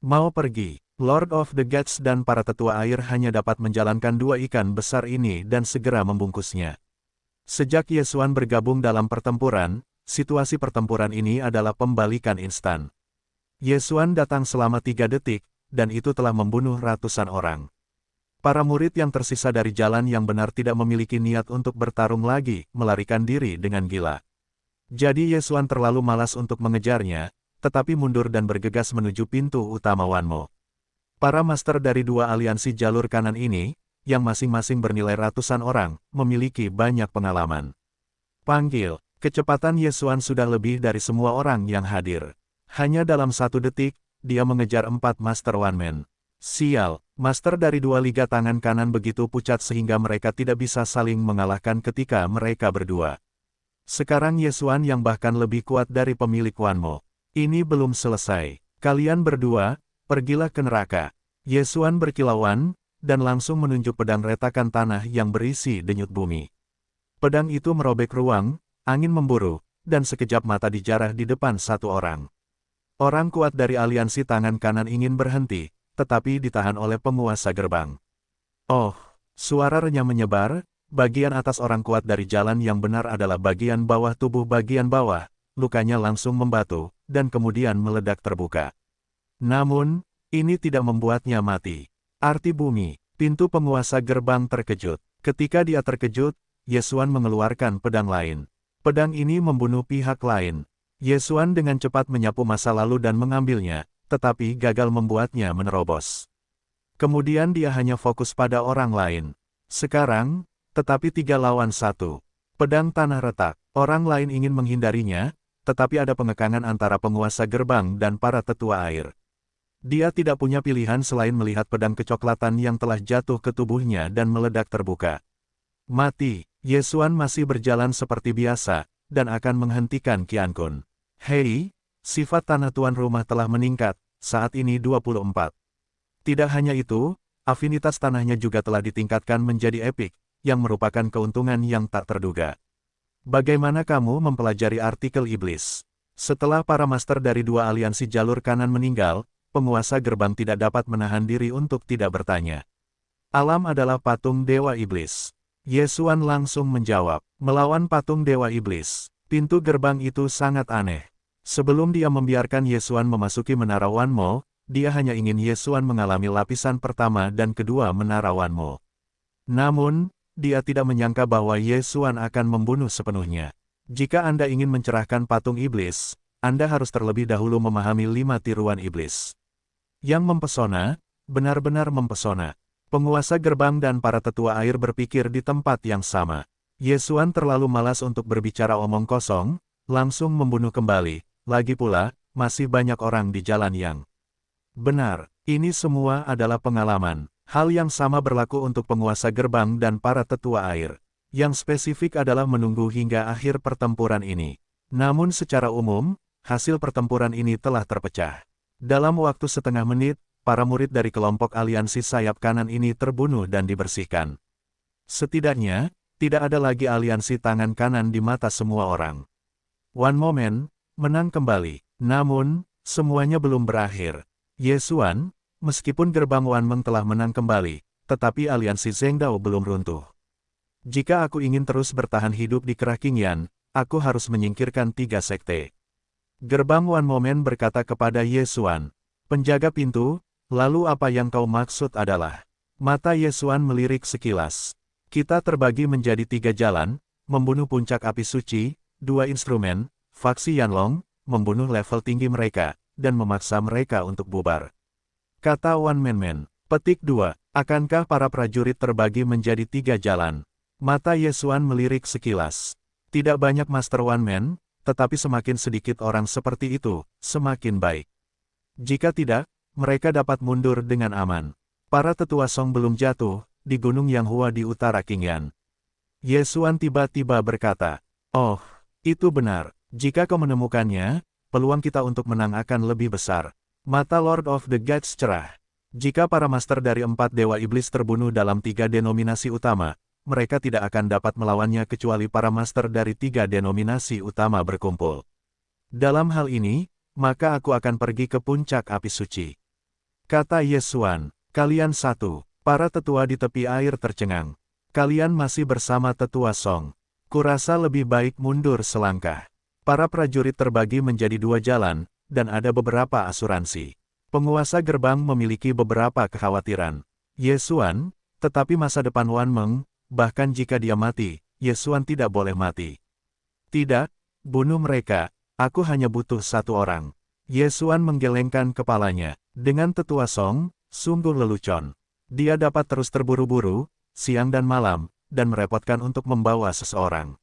Mau pergi. Lord of the Guides dan para tetua air hanya dapat menjalankan dua ikan besar ini dan segera membungkusnya. Sejak Yesuan bergabung dalam pertempuran, situasi pertempuran ini adalah pembalikan instan. Yesuan datang selama 3 detik, dan itu telah membunuh ratusan orang. Para murid yang tersisa dari jalan yang benar tidak memiliki niat untuk bertarung lagi, melarikan diri dengan gila. Jadi Yesuan terlalu malas untuk mengejarnya, tetapi mundur dan bergegas menuju pintu utama Wanmo. Para master dari dua aliansi jalur kanan ini, yang masing-masing bernilai ratusan orang, memiliki banyak pengalaman. Panggil, kecepatan Yesuan sudah lebih dari semua orang yang hadir. Hanya dalam 1 detik, dia mengejar 4 master One Man. Sial, master dari dua liga tangan kanan begitu pucat sehingga mereka tidak bisa saling mengalahkan ketika mereka berdua. Sekarang Yesuan yang bahkan lebih kuat dari pemilik Wanmo. Ini belum selesai. Kalian berdua, pergilah ke neraka. Yesuan berkilauan, dan langsung menunjuk pedang retakan tanah yang berisi denyut bumi. Pedang itu merobek ruang, angin memburu, dan sekejap mata dijarah di depan satu orang. Orang kuat dari aliansi tangan kanan ingin berhenti, tetapi ditahan oleh penguasa gerbang. Oh, suara renyah menyebar, bagian atas orang kuat dari jalan yang benar adalah bagian bawah tubuh bagian bawah, lukanya langsung membatu, dan kemudian meledak terbuka. Namun, ini tidak membuatnya mati. Arti bumi, pintu penguasa gerbang terkejut. Ketika dia terkejut, Yesuan mengeluarkan pedang lain. Pedang ini membunuh pihak lain. Yesuan dengan cepat menyapu masa lalu dan mengambilnya, tetapi gagal membuatnya menerobos. Kemudian dia hanya fokus pada orang lain. Sekarang, tetapi 3 lawan 1. Pedang tanah retak. Orang lain ingin menghindarinya, tetapi ada pengekangan antara penguasa gerbang dan para tetua air. Dia tidak punya pilihan selain melihat pedang kecoklatan yang telah jatuh ke tubuhnya dan meledak terbuka. Mati, Yesuan masih berjalan seperti biasa, dan akan menghentikan Qiankun. Hei, sifat tanah tuan rumah telah meningkat, saat ini 24. Tidak hanya itu, afinitas tanahnya juga telah ditingkatkan menjadi epik, yang merupakan keuntungan yang tak terduga. Bagaimana kamu mempelajari artikel iblis? Setelah para master dari 2 aliansi jalur kanan meninggal, penguasa gerbang tidak dapat menahan diri untuk tidak bertanya. Alam adalah patung dewa iblis. Yesuan langsung menjawab, melawan patung dewa iblis. Pintu gerbang itu sangat aneh. Sebelum dia membiarkan Yesuan memasuki menara Wanmo, dia hanya ingin Yesuan mengalami lapisan pertama dan kedua menara Wanmo. Namun, dia tidak menyangka bahwa Yesuan akan membunuh sepenuhnya. Jika Anda ingin mencerahkan patung iblis, Anda harus terlebih dahulu memahami 5 tiruan iblis. Yang mempesona, benar-benar mempesona. Penguasa gerbang dan para tetua air berpikir di tempat yang sama. Yesuan terlalu malas untuk berbicara omong kosong, langsung membunuh kembali. Lagi pula, masih banyak orang di jalan yang benar. Ini semua adalah pengalaman. Hal yang sama berlaku untuk penguasa gerbang dan para tetua air. Yang spesifik adalah menunggu hingga akhir pertempuran ini. Namun secara umum, hasil pertempuran ini telah terpecah. Dalam waktu setengah menit, para murid dari kelompok aliansi sayap kanan ini terbunuh dan dibersihkan. Setidaknya, tidak ada lagi aliansi tangan kanan di mata semua orang. One Moment, menang kembali. Namun, semuanya belum berakhir. Yesuan, meskipun gerbang Wanmeng telah menang kembali, tetapi aliansi Zhengdao belum runtuh. Jika aku ingin terus bertahan hidup di Kerakingyan, aku harus menyingkirkan 3 sekte. Gerbang One Moment berkata kepada Yesuan, penjaga pintu, lalu apa yang kau maksud adalah? Mata Yesuan melirik sekilas. Kita terbagi menjadi 3 jalan, membunuh puncak api suci, 2 instrumen, faksi Yanlong, membunuh level tinggi mereka, dan memaksa mereka untuk bubar. Kata One Man. Petik 2, akankah para prajurit terbagi menjadi 3 jalan? Mata Yesuan melirik sekilas. Tidak banyak Master One Man, tetapi semakin sedikit orang seperti itu, semakin baik. Jika tidak, mereka dapat mundur dengan aman. Para tetua Song belum jatuh, di Gunung Yanghua di utara Qingyan. Yesuan tiba-tiba berkata, oh, itu benar. Jika kau menemukannya, peluang kita untuk menang akan lebih besar. Mata Lord of the Gods cerah. Jika para master dari 4 dewa iblis terbunuh dalam 3 denominasi utama, mereka tidak akan dapat melawannya kecuali para master dari 3 denominasi utama berkumpul. Dalam hal ini, maka aku akan pergi ke puncak api suci. Kata Yesuan, kalian satu. Para tetua di tepi air tercengang. Kalian masih bersama tetua Song. Kurasa lebih baik mundur selangkah. Para prajurit terbagi menjadi 2 jalan, dan ada beberapa asuransi. Penguasa gerbang memiliki beberapa kekhawatiran. Yesuan, tetapi masa depan Wanmeng, bahkan jika dia mati, Yesuan tidak boleh mati. Tidak, bunuh mereka, aku hanya butuh 1 orang. Yesuan menggelengkan kepalanya. Dengan tetua Song, sungguh lelucon. Dia dapat terus terburu-buru, siang dan malam, dan merepotkan untuk membawa seseorang.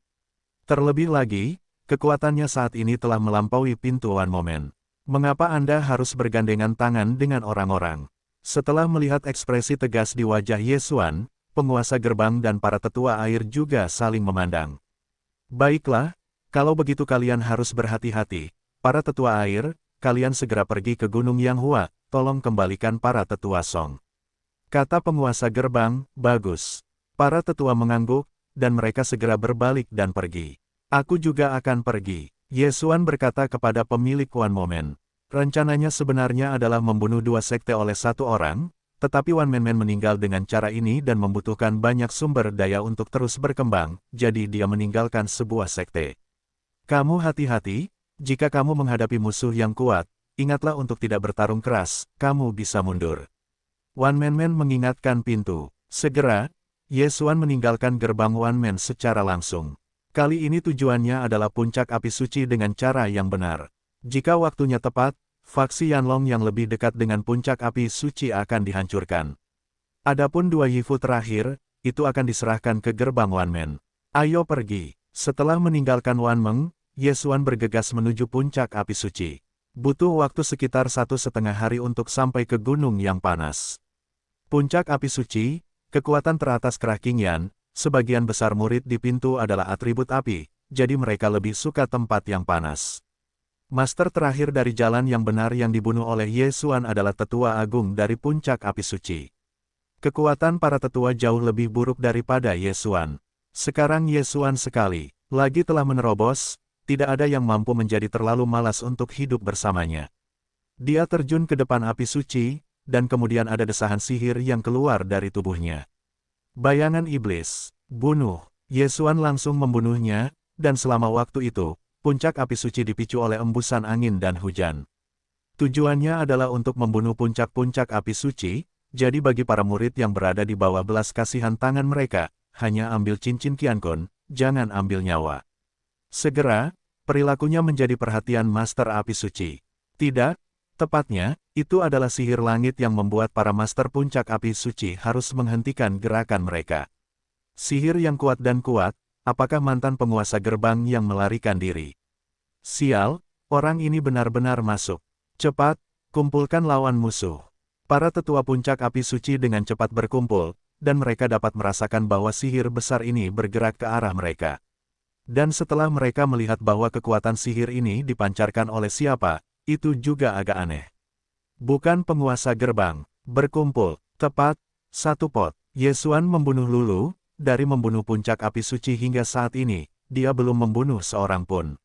Terlebih lagi, kekuatannya saat ini telah melampaui pintu One Moment. Mengapa Anda harus bergandengan tangan dengan orang-orang? Setelah melihat ekspresi tegas di wajah Yesuan, penguasa gerbang dan para tetua air juga saling memandang. Baiklah, kalau begitu kalian harus berhati-hati. Para tetua air, kalian segera pergi ke Gunung Yanghua, tolong kembalikan para tetua Song. Kata penguasa gerbang, bagus. Para tetua mengangguk, dan mereka segera berbalik dan pergi. Aku juga akan pergi. Yesuan berkata kepada pemilik One Moment. Rencananya sebenarnya adalah membunuh dua sekte oleh satu orang, tetapi One Man meninggal dengan cara ini dan membutuhkan banyak sumber daya untuk terus berkembang, jadi dia meninggalkan sebuah sekte. Kamu hati-hati, jika kamu menghadapi musuh yang kuat, ingatlah untuk tidak bertarung keras, kamu bisa mundur. One Man mengingatkan pintu. Segera, Yesuan meninggalkan gerbang One Man secara langsung. Kali ini tujuannya adalah puncak api suci dengan cara yang benar. Jika waktunya tepat, faksi Yanlong yang lebih dekat dengan puncak api suci akan dihancurkan. Adapun dua Yifu terakhir, itu akan diserahkan ke gerbang One Man. Ayo pergi. Setelah meninggalkan Wan Meng, Yesuan bergegas menuju puncak api suci. Butuh waktu sekitar 1,5 hari untuk sampai ke gunung yang panas. Puncak api suci, kekuatan teratas Kerah King Yan. Sebagian besar murid di pintu adalah atribut api, jadi mereka lebih suka tempat yang panas. Master terakhir dari jalan yang benar yang dibunuh oleh Yesuan adalah tetua agung dari puncak api suci. Kekuatan para tetua jauh lebih buruk daripada Yesuan. Sekarang Yesuan sekali lagi telah menerobos, tidak ada yang mampu menjadi terlalu malas untuk hidup bersamanya. Dia terjun ke depan api suci, dan kemudian ada desahan sihir yang keluar dari tubuhnya. Bayangan iblis, bunuh. Yesuan langsung membunuhnya, dan selama waktu itu, puncak api suci dipicu oleh embusan angin dan hujan. Tujuannya adalah untuk membunuh puncak-puncak api suci, jadi bagi para murid yang berada di bawah belas kasihan tangan mereka, hanya ambil cincin Qiankun, jangan ambil nyawa. Segera, perilakunya menjadi perhatian Master Api Suci. Tidak, tepatnya, itu adalah sihir langit yang membuat para Master Puncak Api Suci harus menghentikan gerakan mereka. Sihir yang kuat dan kuat, apakah mantan penguasa gerbang yang melarikan diri? Sial, orang ini benar-benar masuk. Cepat, kumpulkan lawan musuh. Para tetua Puncak Api Suci dengan cepat berkumpul, dan mereka dapat merasakan bahwa sihir besar ini bergerak ke arah mereka. Dan setelah mereka melihat bahwa kekuatan sihir ini dipancarkan oleh siapa, itu juga agak aneh. Bukan penguasa gerbang, berkumpul, tepat, satu pot. Yesuan membunuh Lulu, dari membunuh puncak api suci hingga saat ini, dia belum membunuh seorang pun.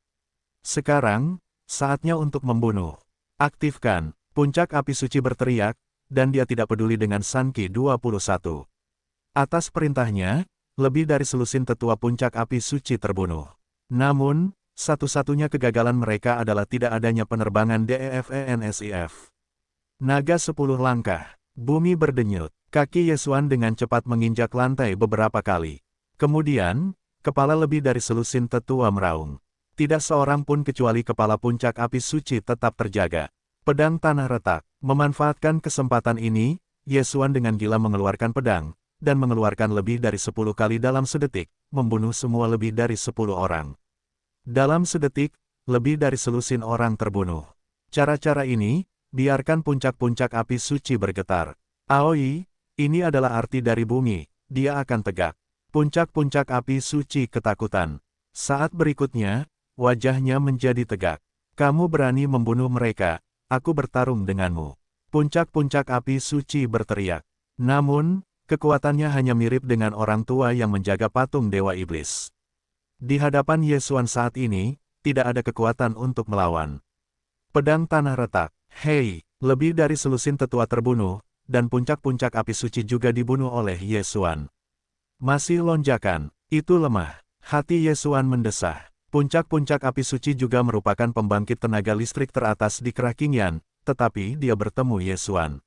Sekarang, saatnya untuk membunuh. Aktifkan, puncak api suci berteriak, dan dia tidak peduli dengan Sanqi 21. Atas perintahnya, lebih dari selusin tetua puncak api suci terbunuh. Namun, satu-satunya kegagalan mereka adalah tidak adanya penerbangan DEFENSIF. Naga 10 langkah. Bumi berdenyut. Kaki Yesuan dengan cepat menginjak lantai beberapa kali. Kemudian, kepala lebih dari selusin tetua meraung. Tidak seorang pun kecuali kepala puncak api suci tetap terjaga. Pedang tanah retak. Memanfaatkan kesempatan ini, Yesuan dengan gila mengeluarkan pedang, dan mengeluarkan lebih dari 10 kali dalam sedetik, membunuh semua lebih dari 10 orang. Dalam sedetik, lebih dari selusin orang terbunuh. Cara-cara ini, biarkan puncak-puncak api suci bergetar. Aoi, ini adalah arti dari bumi, dia akan tegak. Puncak-puncak api suci ketakutan. Saat berikutnya, wajahnya menjadi tegak. Kamu berani membunuh mereka, aku bertarung denganmu. Puncak-puncak api suci berteriak. Namun, kekuatannya hanya mirip dengan orang tua yang menjaga patung Dewa Iblis. Di hadapan Yesuan saat ini, tidak ada kekuatan untuk melawan. Pedang tanah retak. Hei, lebih dari selusin tetua terbunuh, dan puncak-puncak api suci juga dibunuh oleh Yesuan. Masih lonjakan, itu lemah. Hati Yesuan mendesah. Puncak-puncak api suci juga merupakan pembangkit tenaga listrik teratas di Kerah King Yan, tetapi dia bertemu Yesuan.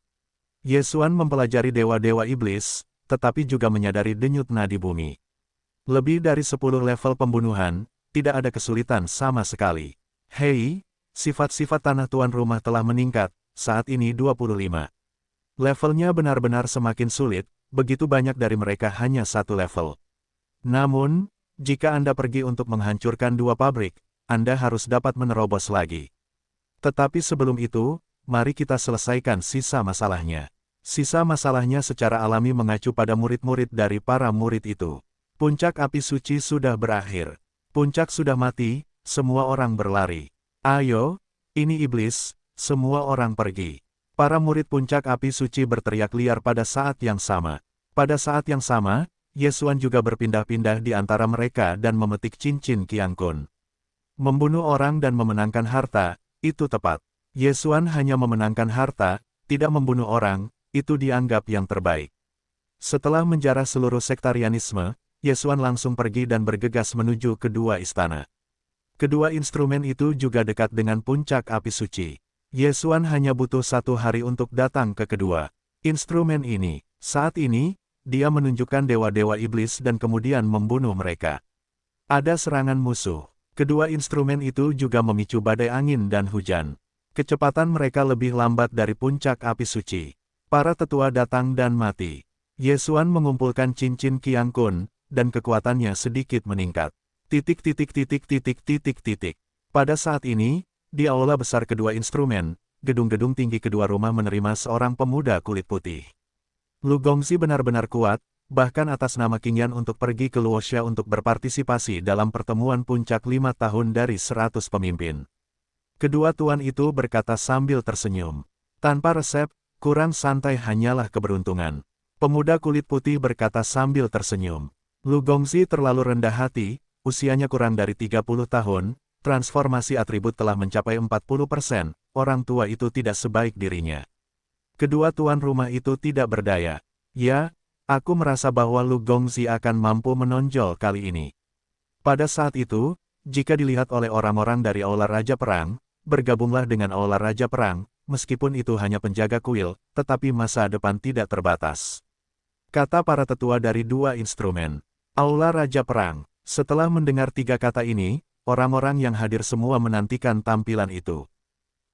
Yesuan mempelajari dewa-dewa iblis, tetapi juga menyadari denyut nadi bumi. Lebih dari 10 level pembunuhan, tidak ada kesulitan sama sekali. Hei, sifat-sifat tanah tuan rumah telah meningkat, saat ini 25. Levelnya benar-benar semakin sulit, begitu banyak dari mereka hanya satu level. Namun, jika Anda pergi untuk menghancurkan dua pabrik, Anda harus dapat menerobos lagi. Tetapi sebelum itu, mari kita selesaikan sisa masalahnya. Sisa masalahnya secara alami mengacu pada murid-murid dari para murid itu. Puncak api suci sudah berakhir. Puncak sudah mati, semua orang berlari. Ayo, ini iblis, semua orang pergi. Para murid puncak api suci berteriak liar pada saat yang sama. Pada saat yang sama, Yesuan juga berpindah-pindah di antara mereka dan memetik cincin Qiankun. Membunuh orang dan memenangkan harta, itu tepat. Ye Xuan hanya memenangkan harta, tidak membunuh orang, itu dianggap yang terbaik. Setelah menjarah seluruh sektarianisme, Ye Xuan langsung pergi dan bergegas menuju kedua istana. Kedua instrumen itu juga dekat dengan puncak api suci. Ye Xuan hanya butuh 1 hari untuk datang ke kedua instrumen ini. Saat ini, dia menunjukkan dewa-dewa iblis dan kemudian membunuh mereka. Ada serangan musuh. Kedua instrumen itu juga memicu badai angin dan hujan. Kecepatan mereka lebih lambat dari puncak api suci. Para tetua datang dan mati. Ye Xuan mengumpulkan cincin Qiang Kun, dan kekuatannya sedikit meningkat. Pada saat ini, di aula besar kedua instrumen, gedung-gedung tinggi kedua rumah menerima seorang pemuda kulit putih. Lu Gongxi benar-benar kuat, bahkan atas nama Qing Yan untuk pergi ke Luoxia untuk berpartisipasi dalam pertemuan puncak 5 tahun dari 100 pemimpin. Kedua tuan itu berkata sambil tersenyum. Tanpa resep, kurang santai hanyalah keberuntungan. Pemuda kulit putih berkata sambil tersenyum. Lu Gongxi terlalu rendah hati, usianya kurang dari 30 tahun, transformasi atribut telah mencapai 40%, orang tua itu tidak sebaik dirinya. Kedua tuan rumah itu tidak berdaya. Ya, aku merasa bahwa Lu Gongxi akan mampu menonjol kali ini. Pada saat itu, jika dilihat oleh orang-orang dari Aula Raja Perang, bergabunglah dengan Aula Raja Perang, meskipun itu hanya penjaga kuil, tetapi masa depan tidak terbatas. Kata para tetua dari dua instrumen. Aula Raja Perang. Setelah mendengar 3 kata ini, orang-orang yang hadir semua menantikan tampilan itu.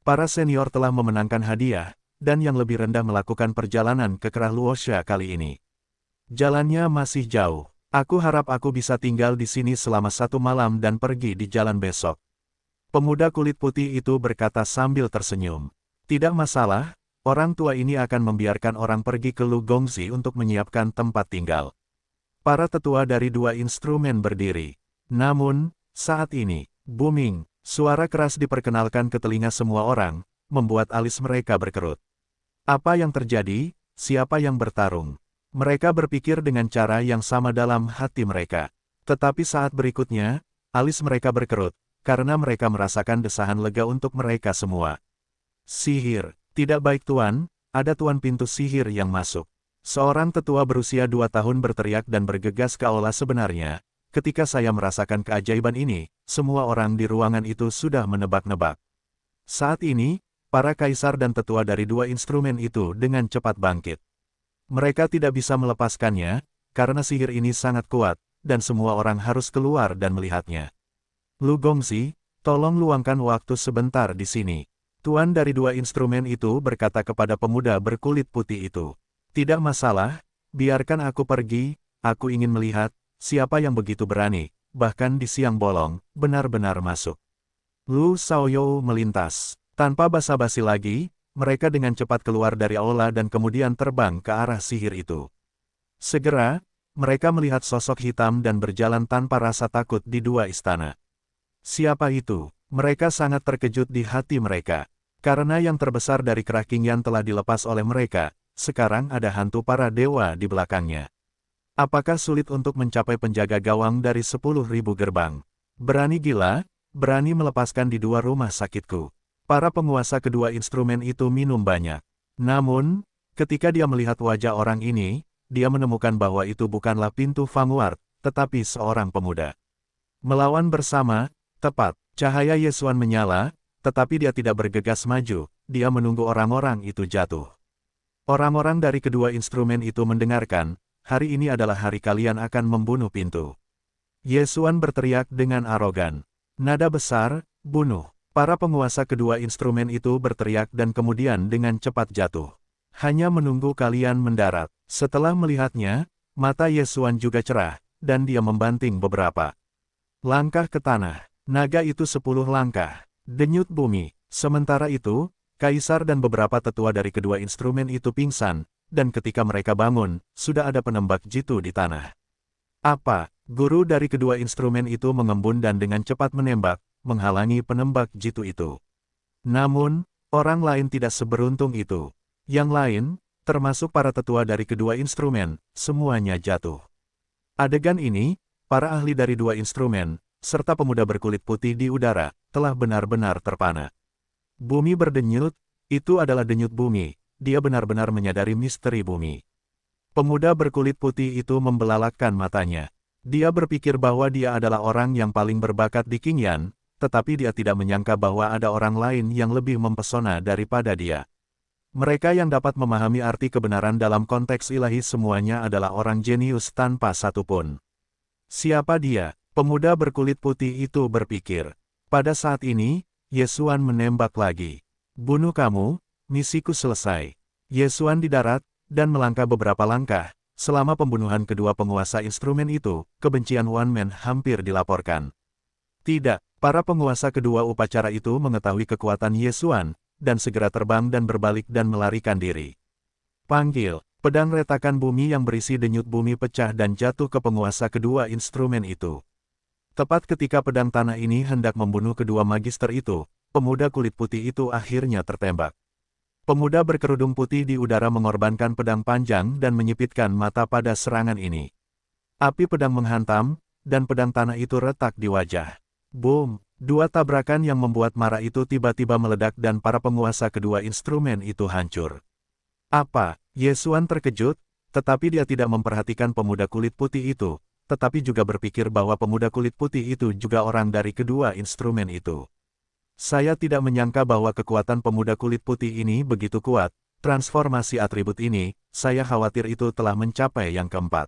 Para senior telah memenangkan hadiah, dan yang lebih rendah melakukan perjalanan ke Kerah Luoxia kali ini. Jalannya masih jauh. Aku harap aku bisa tinggal di sini selama 1 malam dan pergi di jalan besok. Pemuda kulit putih itu berkata sambil tersenyum. Tidak masalah, orang tua ini akan membiarkan orang pergi ke Lu Gongxi untuk menyiapkan tempat tinggal. Para tetua dari 2 instrumen berdiri. Namun, saat ini, booming, suara keras diperkenalkan ke telinga semua orang, membuat alis mereka berkerut. Apa yang terjadi? Siapa yang bertarung? Mereka berpikir dengan cara yang sama dalam hati mereka. Tetapi saat berikutnya, alis mereka berkerut, karena mereka merasakan desahan lega untuk mereka semua. Sihir, tidak baik tuan, ada tuan pintu sihir yang masuk. Seorang tetua berusia 2 tahun berteriak dan bergegas ke aula sebenarnya. Ketika saya merasakan keajaiban ini, semua orang di ruangan itu sudah menebak-nebak. Saat ini, para kaisar dan tetua dari 2 instrumen itu dengan cepat bangkit. Mereka tidak bisa melepaskannya, karena sihir ini sangat kuat, dan semua orang harus keluar dan melihatnya. Lu Gongxi, tolong luangkan waktu sebentar di sini. Tuan dari 2 instrumen itu berkata kepada pemuda berkulit putih itu. Tidak masalah, biarkan aku pergi, aku ingin melihat, siapa yang begitu berani, bahkan di siang bolong, benar-benar masuk. Lu Xiaoyou melintas. Tanpa basa-basi lagi, mereka dengan cepat keluar dari aula dan kemudian terbang ke arah sihir itu. Segera, mereka melihat sosok hitam dan berjalan tanpa rasa takut di 2 istana. Siapa itu? Mereka sangat terkejut di hati mereka. Karena yang terbesar dari Kerah Qing Yan telah dilepas oleh mereka, sekarang ada hantu para dewa di belakangnya. Apakah sulit untuk mencapai penjaga gawang dari 10.000 gerbang? Berani gila, berani melepaskan di 2 rumah sakitku. Para penguasa kedua instrumen itu minum banyak. Namun, ketika dia melihat wajah orang ini, dia menemukan bahwa itu bukanlah pintu Fangward, tetapi seorang pemuda. Melawan bersama, tepat, cahaya Ye Xuan menyala, tetapi dia tidak bergegas maju, dia menunggu orang-orang itu jatuh. Orang-orang dari kedua instrumen itu mendengarkan, hari ini adalah hari kalian akan membunuh pintu. Ye Xuan berteriak dengan arogan. Nada besar, bunuh. Para penguasa kedua instrumen itu berteriak dan kemudian dengan cepat jatuh. Hanya menunggu kalian mendarat. Setelah melihatnya, mata Ye Xuan juga cerah, dan dia membanting beberapa langkah ke tanah. Naga itu 10 langkah. Denyut bumi. Sementara itu, kaisar dan beberapa tetua dari kedua instrumen itu pingsan, dan ketika mereka bangun, sudah ada penembak jitu di tanah. Apa? Guru dari kedua instrumen itu mengembun dan dengan cepat menembak, menghalangi penembak jitu itu. Namun, orang lain tidak seberuntung itu. Yang lain, termasuk para tetua dari kedua instrumen, semuanya jatuh. Adegan ini, para ahli dari 2 instrumen, serta pemuda berkulit putih di udara, telah benar-benar terpana. Bumi berdenyut, itu adalah denyut bumi, dia benar-benar menyadari misteri bumi. Pemuda berkulit putih itu membelalakkan matanya. Dia berpikir bahwa dia adalah orang yang paling berbakat di Qingyan, tetapi dia tidak menyangka bahwa ada orang lain yang lebih mempesona daripada dia. Mereka yang dapat memahami arti kebenaran dalam konteks ilahi semuanya adalah orang jenius tanpa satupun. Siapa dia? Pemuda berkulit putih itu berpikir. Pada saat ini, Yesuan menembak lagi. Bunuh kamu, misiku selesai. Yesuan di darat, dan melangkah beberapa langkah. Selama pembunuhan kedua penguasa instrumen itu, kebencian One Man hampir dilaporkan. Tidak, para penguasa kedua upacara itu mengetahui kekuatan Yesuan, dan segera terbang dan berbalik dan melarikan diri. Panggil, pedang retakan bumi yang berisi denyut bumi pecah dan jatuh ke penguasa kedua instrumen itu. Tepat ketika pedang tanah ini hendak membunuh kedua magister itu, pemuda kulit putih itu akhirnya tertembak. Pemuda berkerudung putih di udara mengorbankan pedang panjang dan menyipitkan mata pada serangan ini. Api pedang menghantam, dan pedang tanah itu retak di wajah. Boom! Dua tabrakan yang membuat marah itu tiba-tiba meledak dan para penguasa kedua instrumen itu hancur. Apa? Yesuan terkejut, tetapi dia tidak memperhatikan pemuda kulit putih itu, tetapi juga berpikir bahwa pemuda kulit putih itu juga orang dari kedua instrumen itu. Saya tidak menyangka bahwa kekuatan pemuda kulit putih ini begitu kuat. Transformasi atribut ini, saya khawatir itu telah mencapai yang keempat.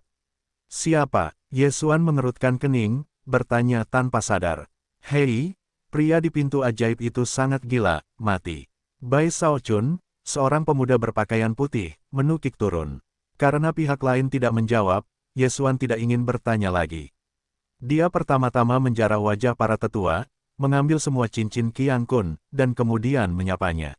Siapa? Yesuan mengerutkan kening, bertanya tanpa sadar. Hei, pria di pintu ajaib itu sangat gila, mati. Bai Shaochun, seorang pemuda berpakaian putih, menukik turun. Karena pihak lain tidak menjawab, Yesuan tidak ingin bertanya lagi. Dia pertama-tama menjarah wajah para tetua, mengambil semua cincin Qiang Kun, dan kemudian menyapanya.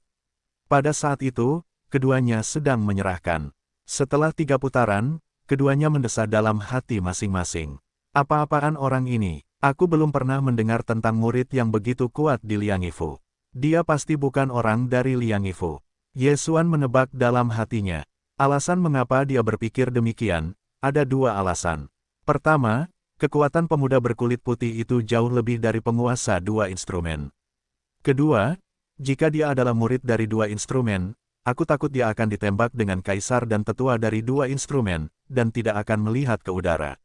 Pada saat itu, keduanya sedang menyerahkan. Setelah 3 putaran, keduanya mendesah dalam hati masing-masing. Apa-apaan orang ini? Aku belum pernah mendengar tentang murid yang begitu kuat di Liangifu. Dia pasti bukan orang dari Liangifu. Yesuan menebak dalam hatinya. Alasan mengapa dia berpikir demikian, ada 2 alasan. Pertama, kekuatan pemuda berkulit putih itu jauh lebih dari penguasa 2 instrumen. Kedua, jika dia adalah murid dari 2 instrumen, aku takut dia akan ditembak dengan kaisar dan tetua dari 2 instrumen, dan tidak akan melihat ke udara.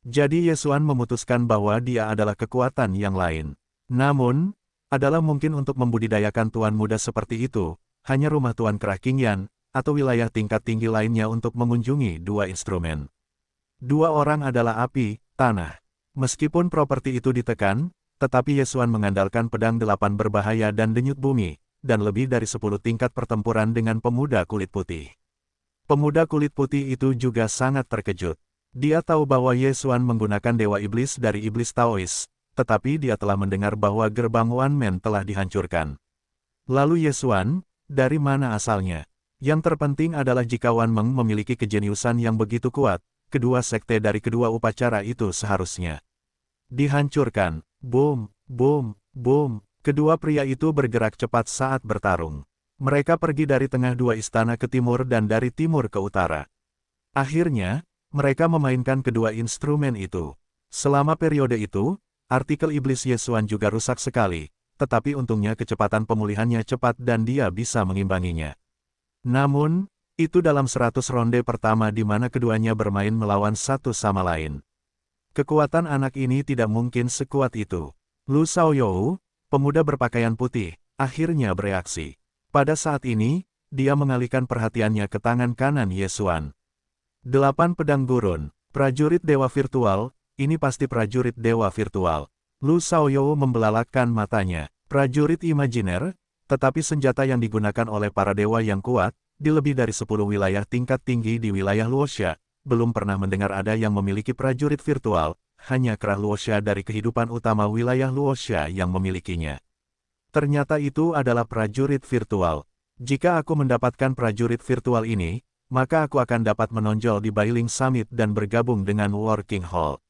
Jadi Yesuan memutuskan bahwa dia adalah kekuatan yang lain. Namun, adalah mungkin untuk membudidayakan tuan muda seperti itu, hanya rumah Tuan Kerah Qingyan, atau wilayah tingkat tinggi lainnya untuk mengunjungi 2 instrumen. 2 orang adalah api, tanah. Meskipun properti itu ditekan, tetapi Yesuan mengandalkan pedang 8 berbahaya dan denyut bumi, dan lebih dari 10 tingkat pertempuran dengan pemuda kulit putih. Pemuda kulit putih itu juga sangat terkejut. Dia tahu bahwa Yesuan menggunakan dewa iblis dari iblis Taois, tetapi dia telah mendengar bahwa gerbang One Man telah dihancurkan. Lalu Yesuan, dari mana asalnya? Yang terpenting adalah jika Wan Meng memiliki kejeniusan yang begitu kuat, kedua sekte dari kedua upacara itu seharusnya dihancurkan. Boom, boom, boom. Kedua pria itu bergerak cepat saat bertarung. Mereka pergi dari tengah 2 istana ke timur dan dari timur ke utara. Akhirnya, mereka memainkan kedua instrumen itu. Selama periode itu, artikel iblis Yesuan juga rusak sekali, tetapi untungnya kecepatan pemulihannya cepat dan dia bisa mengimbanginya. Namun, itu dalam 100 ronde pertama di mana keduanya bermain melawan satu sama lain. Kekuatan anak ini tidak mungkin sekuat itu. Lu Xiaoyou, pemuda berpakaian putih, akhirnya bereaksi. Pada saat ini, dia mengalihkan perhatiannya ke tangan kanan Yesuan. 8 pedang gurun, prajurit dewa virtual, ini pasti prajurit dewa virtual. Lu Xiaoyou membelalakkan matanya. Prajurit imajiner, tetapi senjata yang digunakan oleh para dewa yang kuat, di lebih dari 10 wilayah tingkat tinggi di wilayah Luoxia, belum pernah mendengar ada yang memiliki prajurit virtual, hanya Kerah Luoxia dari kehidupan utama wilayah Luoxia yang memilikinya. Ternyata itu adalah prajurit virtual. Jika aku mendapatkan prajurit virtual ini, maka aku akan dapat menonjol di Bailing Summit dan bergabung dengan Working Hall.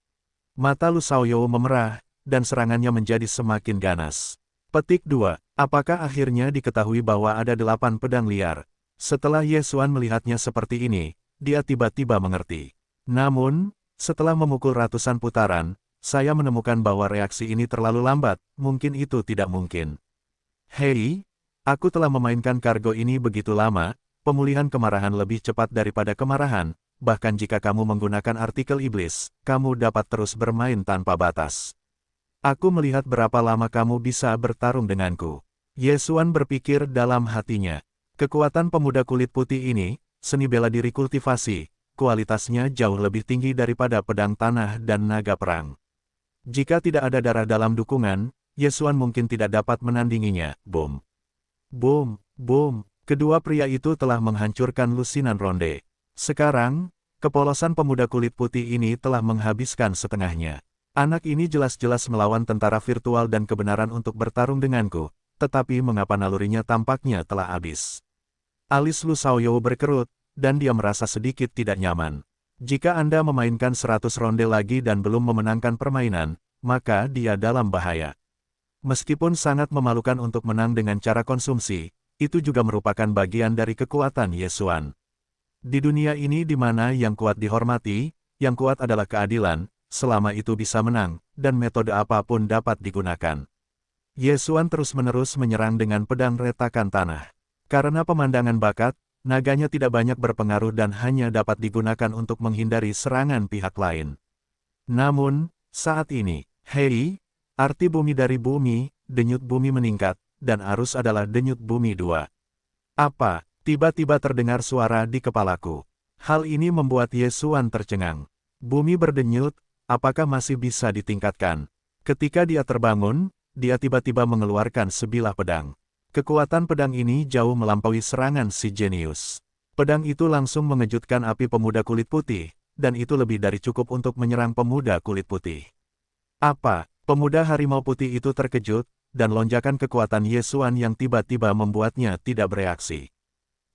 Mata Lu Xiaoyou memerah, dan serangannya menjadi semakin ganas. Petik 2. Apakah akhirnya diketahui bahwa ada 8 pedang liar? Setelah Yesuan melihatnya seperti ini, dia tiba-tiba mengerti. Namun, setelah memukul ratusan putaran, saya menemukan bahwa reaksi ini terlalu lambat, mungkin itu tidak mungkin. Hei, aku telah memainkan kargo ini begitu lama, pemulihan kemarahan lebih cepat daripada kemarahan, bahkan jika kamu menggunakan artikel iblis, kamu dapat terus bermain tanpa batas. Aku melihat berapa lama kamu bisa bertarung denganku. Ye Xuan berpikir dalam hatinya. Kekuatan pemuda kulit putih ini, seni bela diri kultivasi, kualitasnya jauh lebih tinggi daripada pedang tanah dan naga perang. Jika tidak ada darah dalam dukungan, Ye Xuan mungkin tidak dapat menandinginya. Boom. Boom, boom. Kedua pria itu telah menghancurkan lusinan ronde. Sekarang, kepolosan pemuda kulit putih ini telah menghabiskan setengahnya. Anak ini jelas-jelas melawan tentara virtual dan kebenaran untuk bertarung denganku, tetapi mengapa nalurinya tampaknya telah habis. Alis Lu Xiaoyou berkerut, dan dia merasa sedikit tidak nyaman. Jika Anda memainkan 100 ronde lagi dan belum memenangkan permainan, maka dia dalam bahaya. Meskipun sangat memalukan untuk menang dengan cara konsumsi, itu juga merupakan bagian dari kekuatan Ye Xuan. Di dunia ini di mana yang kuat dihormati, yang kuat adalah keadilan, selama itu bisa menang, dan metode apapun dapat digunakan. Ye Xuan terus-menerus menyerang dengan pedang retakan tanah. Karena pemandangan bakat, naganya tidak banyak berpengaruh dan hanya dapat digunakan untuk menghindari serangan pihak lain. Namun, saat ini, hei, arti bumi dari bumi, denyut bumi meningkat, dan arus adalah denyut bumi 2. Apa? Tiba-tiba terdengar suara di kepalaku. Hal ini membuat Ye Xuan tercengang. Bumi berdenyut, apakah masih bisa ditingkatkan? Ketika dia terbangun, dia tiba-tiba mengeluarkan sebilah pedang. Kekuatan pedang ini jauh melampaui serangan si jenius. Pedang itu langsung mengejutkan api pemuda kulit putih, dan itu lebih dari cukup untuk menyerang pemuda kulit putih. Apa? Pemuda harimau putih itu terkejut, dan lonjakan kekuatan Ye Xuan yang tiba-tiba membuatnya tidak bereaksi.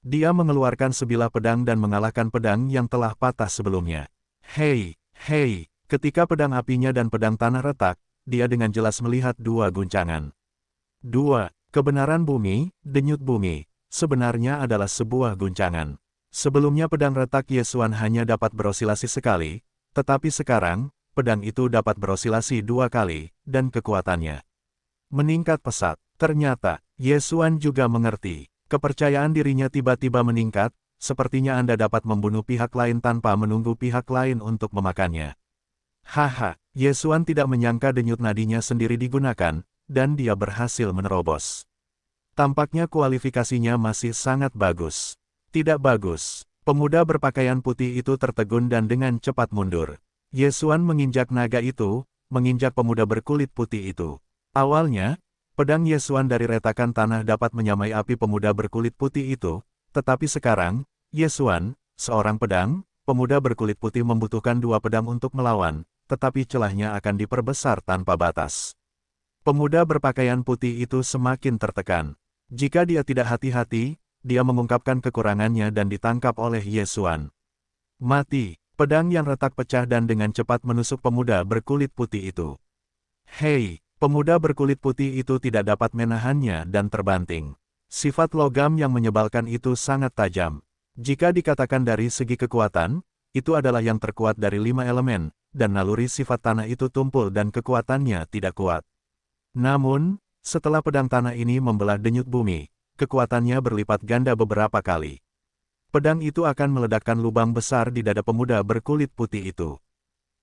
Dia mengeluarkan sebilah pedang dan mengalahkan pedang yang telah patah sebelumnya. Hei, hei, ketika pedang apinya dan pedang tanah retak, dia dengan jelas melihat dua guncangan. Kebenaran bumi, denyut bumi, sebenarnya adalah sebuah guncangan. Sebelumnya pedang retak Ye Xuan hanya dapat berosilasi sekali, tetapi sekarang, pedang itu dapat berosilasi 2 kali, dan kekuatannya meningkat pesat. Ternyata, Ye Xuan juga mengerti. Kepercayaan dirinya tiba-tiba meningkat, sepertinya Anda dapat membunuh pihak lain tanpa menunggu pihak lain untuk memakannya. Haha, Ye Xuan tidak menyangka denyut nadinya sendiri digunakan, dan dia berhasil menerobos. Tampaknya kualifikasinya masih sangat bagus. Tidak bagus. Pemuda berpakaian putih itu tertegun dan dengan cepat mundur. Ye Xuan menginjak naga itu, menginjak pemuda berkulit putih itu. Awalnya, pedang Ye Xuan dari retakan tanah dapat menyamai api pemuda berkulit putih itu, tetapi sekarang, Ye Xuan, seorang pedang, pemuda berkulit putih membutuhkan 2 pedang untuk melawan, tetapi celahnya akan diperbesar tanpa batas. Pemuda berpakaian putih itu semakin tertekan. Jika dia tidak hati-hati, dia mengungkapkan kekurangannya dan ditangkap oleh Ye Xuan. Mati, pedang yang retak pecah dan dengan cepat menusuk pemuda berkulit putih itu. Hei! Pemuda berkulit putih itu tidak dapat menahannya dan terbanting. Sifat logam yang menyebalkan itu sangat tajam. Jika dikatakan dari segi kekuatan, itu adalah yang terkuat dari 5 elemen, dan naluri sifat tanah itu tumpul dan kekuatannya tidak kuat. Namun, setelah pedang tanah ini membelah denyut bumi, kekuatannya berlipat ganda beberapa kali. Pedang itu akan meledakkan lubang besar di dada pemuda berkulit putih itu.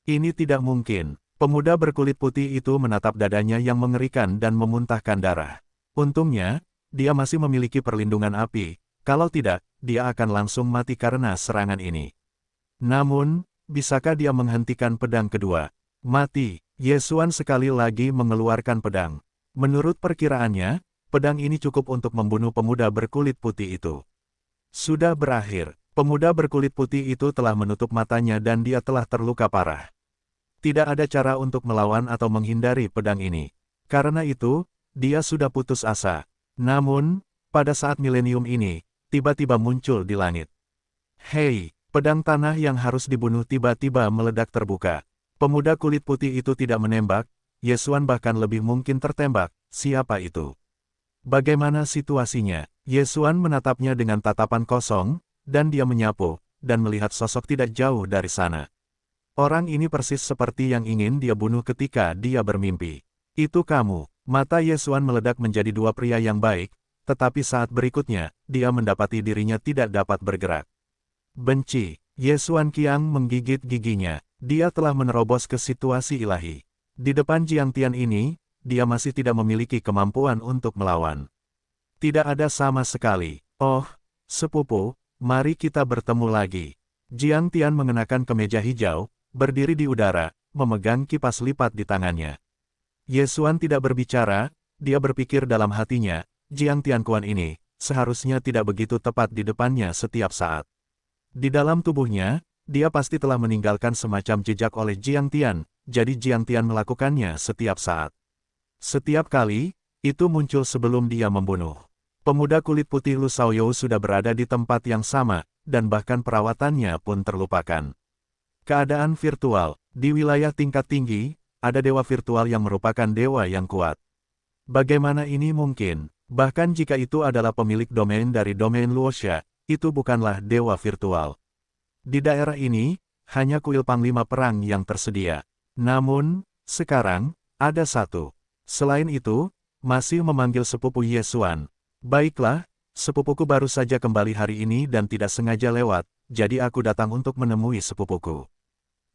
Ini tidak mungkin. Pemuda berkulit putih itu menatap dadanya yang mengerikan dan memuntahkan darah. Untungnya, dia masih memiliki perlindungan api, kalau tidak, dia akan langsung mati karena serangan ini. Namun, bisakah dia menghentikan pedang kedua? Mati, Ye Xuan sekali lagi mengeluarkan pedang. Menurut perkiraannya, pedang ini cukup untuk membunuh pemuda berkulit putih itu. Sudah berakhir, pemuda berkulit putih itu telah menutup matanya dan dia telah terluka parah. Tidak ada cara untuk melawan atau menghindari pedang ini. Karena itu, dia sudah putus asa. Namun, pada saat milenium ini, tiba-tiba muncul di langit. Hei, pedang tanah yang harus dibunuh tiba-tiba meledak terbuka. Pemuda kulit putih itu tidak menembak, Ye Xuan bahkan lebih mungkin tertembak. Siapa itu? Bagaimana situasinya? Ye Xuan menatapnya dengan tatapan kosong, dan dia menyapu, dan melihat sosok tidak jauh dari sana. Orang ini persis seperti yang ingin dia bunuh ketika dia bermimpi. Itu kamu. Mata Ye Xuan meledak menjadi dua pria yang baik, tetapi saat berikutnya, dia mendapati dirinya tidak dapat bergerak. Benci. Ye Xuan Qiang menggigit giginya. Dia telah menerobos ke situasi ilahi. Di depan Jiang Tian ini, dia masih tidak memiliki kemampuan untuk melawan. Tidak ada sama sekali. Oh, sepupu, mari kita bertemu lagi. Jiang Tian mengenakan kemeja hijau, berdiri di udara, memegang kipas lipat di tangannya. Ye Xuan tidak berbicara, dia berpikir dalam hatinya, Jiang Tianquan ini, seharusnya tidak begitu tepat di depannya setiap saat. Di dalam tubuhnya, dia pasti telah meninggalkan semacam jejak oleh Jiang Tian, jadi Jiang Tian melakukannya setiap saat. Setiap kali, itu muncul sebelum dia membunuh. Pemuda kulit putih Lu Xiaoyou sudah berada di tempat yang sama, dan bahkan perawatannya pun terlupakan. Keadaan virtual. Di wilayah tingkat tinggi, ada dewa virtual yang merupakan dewa yang kuat. Bagaimana ini mungkin? Bahkan jika itu adalah pemilik domain dari domain Luoxia, itu bukanlah dewa virtual. Di daerah ini, hanya kuil panglima perang yang tersedia. Namun, sekarang, ada satu. Selain itu, masih memanggil sepupu Ye Xuan. Baiklah, sepupuku baru saja kembali hari ini dan tidak sengaja lewat, jadi aku datang untuk menemui sepupuku.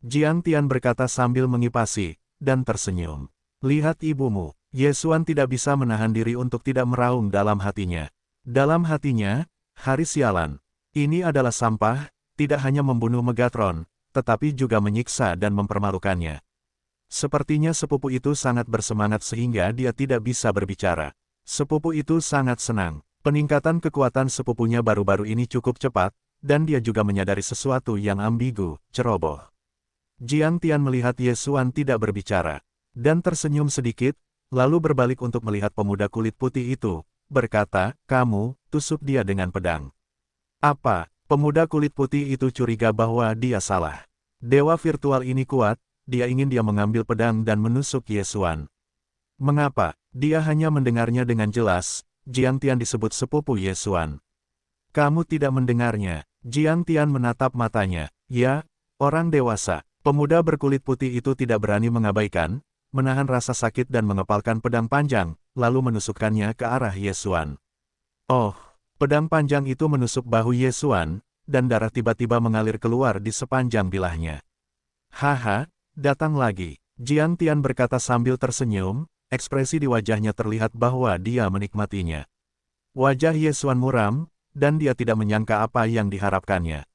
Jiang Tian berkata sambil mengipasi, dan tersenyum. Lihat ibumu. Ye Xuan tidak bisa menahan diri untuk tidak meraung dalam hatinya. Dalam hatinya, hari sialan. Ini adalah sampah, tidak hanya membunuh Megatron, tetapi juga menyiksa dan mempermalukannya. Sepertinya sepupu itu sangat bersemangat sehingga dia tidak bisa berbicara. Sepupu itu sangat senang. Peningkatan kekuatan sepupunya baru-baru ini cukup cepat, dan dia juga menyadari sesuatu yang ambigu, ceroboh. Jiang Tian melihat Ye Xuan tidak berbicara, dan tersenyum sedikit, lalu berbalik untuk melihat pemuda kulit putih itu, berkata, kamu, tusuk dia dengan pedang. Apa? Pemuda kulit putih itu curiga bahwa dia salah. Dewa virtual ini kuat, dia ingin dia mengambil pedang dan menusuk Ye Xuan. Mengapa? Dia hanya mendengarnya dengan jelas, Jiang Tian disebut sepupu Ye Xuan. Kamu tidak mendengarnya. Jiang Tian menatap matanya. Ya, orang dewasa. Pemuda berkulit putih itu tidak berani mengabaikan, menahan rasa sakit dan mengepalkan pedang panjang, lalu menusukkannya ke arah Ye Xuan. Oh, pedang panjang itu menusuk bahu Ye Xuan, dan darah tiba-tiba mengalir keluar di sepanjang bilahnya. Haha, datang lagi. Jiang Tian berkata sambil tersenyum, ekspresi di wajahnya terlihat bahwa dia menikmatinya. Wajah Ye Xuan muram, dan dia tidak menyangka apa yang diharapkannya.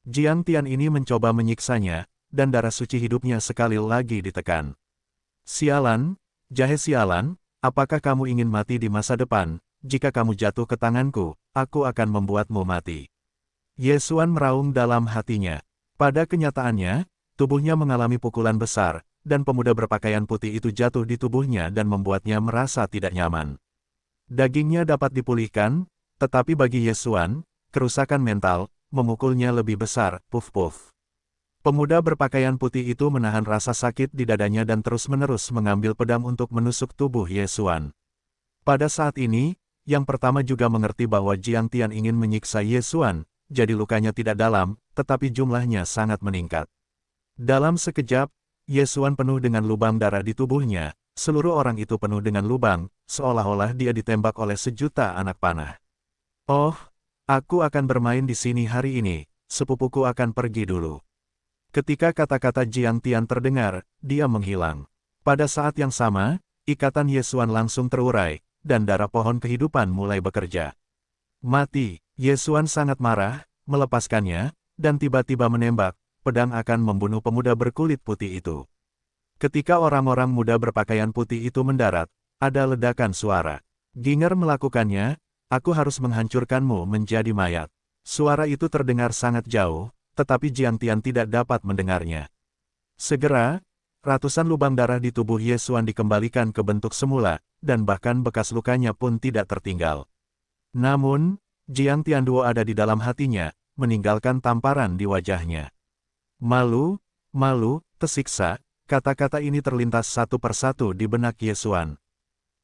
Jiang Tian ini mencoba menyiksanya, dan darah suci hidupnya sekali lagi ditekan. Sialan, jahe sialan, apakah kamu ingin mati di masa depan? Jika kamu jatuh ke tanganku, aku akan membuatmu mati. Ye Xuan meraung dalam hatinya. Pada kenyataannya, tubuhnya mengalami pukulan besar, dan pemuda berpakaian putih itu jatuh di tubuhnya dan membuatnya merasa tidak nyaman. Dagingnya dapat dipulihkan, tetapi bagi Ye Xuan, kerusakan mental, memukulnya lebih besar, puf-puf. Pemuda berpakaian putih itu menahan rasa sakit di dadanya dan terus-menerus mengambil pedang untuk menusuk tubuh Ye Xuan. Pada saat ini, yang pertama juga mengerti bahwa Jiang Tian ingin menyiksa Ye Xuan, jadi lukanya tidak dalam, tetapi jumlahnya sangat meningkat. Dalam sekejap, Ye Xuan penuh dengan lubang darah di tubuhnya, seluruh orang itu penuh dengan lubang, seolah-olah dia ditembak oleh sejuta anak panah. Oh, aku akan bermain di sini hari ini, sepupuku akan pergi dulu. Ketika kata-kata Jiang Tian terdengar, dia menghilang. Pada saat yang sama, ikatan Ye Xuan langsung terurai, dan darah pohon kehidupan mulai bekerja. Mati, Ye Xuan sangat marah, melepaskannya, dan tiba-tiba menembak, pedang akan membunuh pemuda berkulit putih itu. Ketika orang-orang muda berpakaian putih itu mendarat, ada ledakan suara. Ginger melakukannya, aku harus menghancurkanmu menjadi mayat. Suara itu terdengar sangat jauh, tetapi Jiang Tian tidak dapat mendengarnya. Segera, ratusan lubang darah di tubuh Ye Xuan dikembalikan ke bentuk semula, dan bahkan bekas lukanya pun tidak tertinggal. Namun, Jiang Tian Duo ada di dalam hatinya, meninggalkan tamparan di wajahnya. Malu, malu, tersiksa, kata-kata ini terlintas satu persatu di benak Ye Xuan.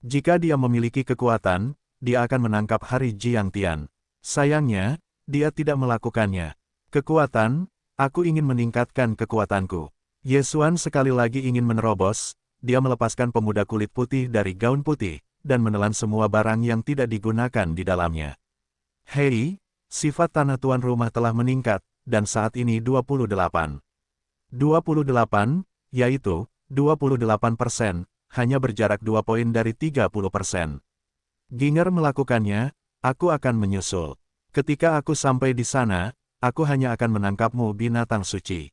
Jika dia memiliki kekuatan, dia akan menangkap hari Jiang Tian. Sayangnya, dia tidak melakukannya. Kekuatan, aku ingin meningkatkan kekuatanku. Ye Xuan sekali lagi ingin menerobos, dia melepaskan pemuda kulit putih dari gaun putih, dan menelan semua barang yang tidak digunakan di dalamnya. Hei, sifat tanah tuan rumah telah meningkat, dan saat ini 28. 28, yaitu 28%, hanya berjarak 2 poin dari 30%. Ginger melakukannya, aku akan menyusul. Ketika aku sampai di sana, aku hanya akan menangkapmu binatang suci.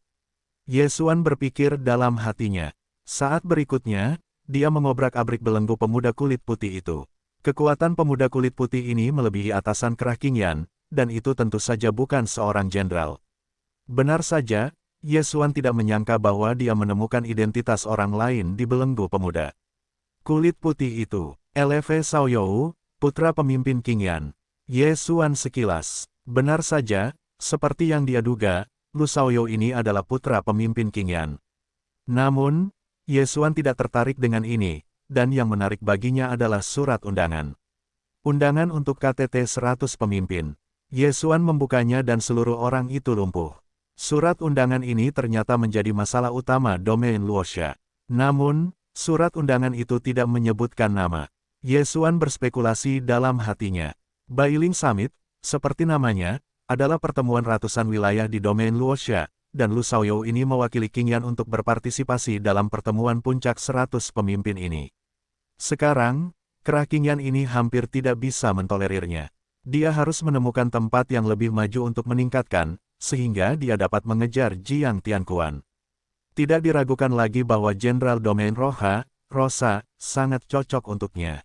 Ye Xuan berpikir dalam hatinya. Saat berikutnya, dia mengobrak-abrik belenggu pemuda kulit putih itu. Kekuatan pemuda kulit putih ini melebihi atasan Kerah Qingyan, dan itu tentu saja bukan seorang jenderal. Benar saja, Ye Xuan tidak menyangka bahwa dia menemukan identitas orang lain di belenggu pemuda kulit putih itu. LV Xiaoyou, putra pemimpin Qingyan. Ye Xuan sekilas. Benar saja, seperti yang dia duga, Lu Xiaoyou ini adalah putra pemimpin Qingyan. Namun, Ye Xuan tidak tertarik dengan ini, dan yang menarik baginya adalah surat undangan. Undangan untuk KTT 100 pemimpin. Ye Xuan membukanya dan seluruh orang itu lumpuh. Surat undangan ini ternyata menjadi masalah utama domain Luoxia. Namun, surat undangan itu tidak menyebutkan nama. Ye Xuan berspekulasi dalam hatinya. Bailing Summit, seperti namanya, adalah pertemuan ratusan wilayah di domain Luoxia, dan Lu Xiaoyou ini mewakili Qingyan untuk berpartisipasi dalam pertemuan puncak 100 pemimpin ini. Sekarang, Kerah Qingyan ini hampir tidak bisa mentolerirnya. Dia harus menemukan tempat yang lebih maju untuk meningkatkan, sehingga dia dapat mengejar Jiang Tianquan. Tidak diragukan lagi bahwa Jenderal Domain Rosa, sangat cocok untuknya.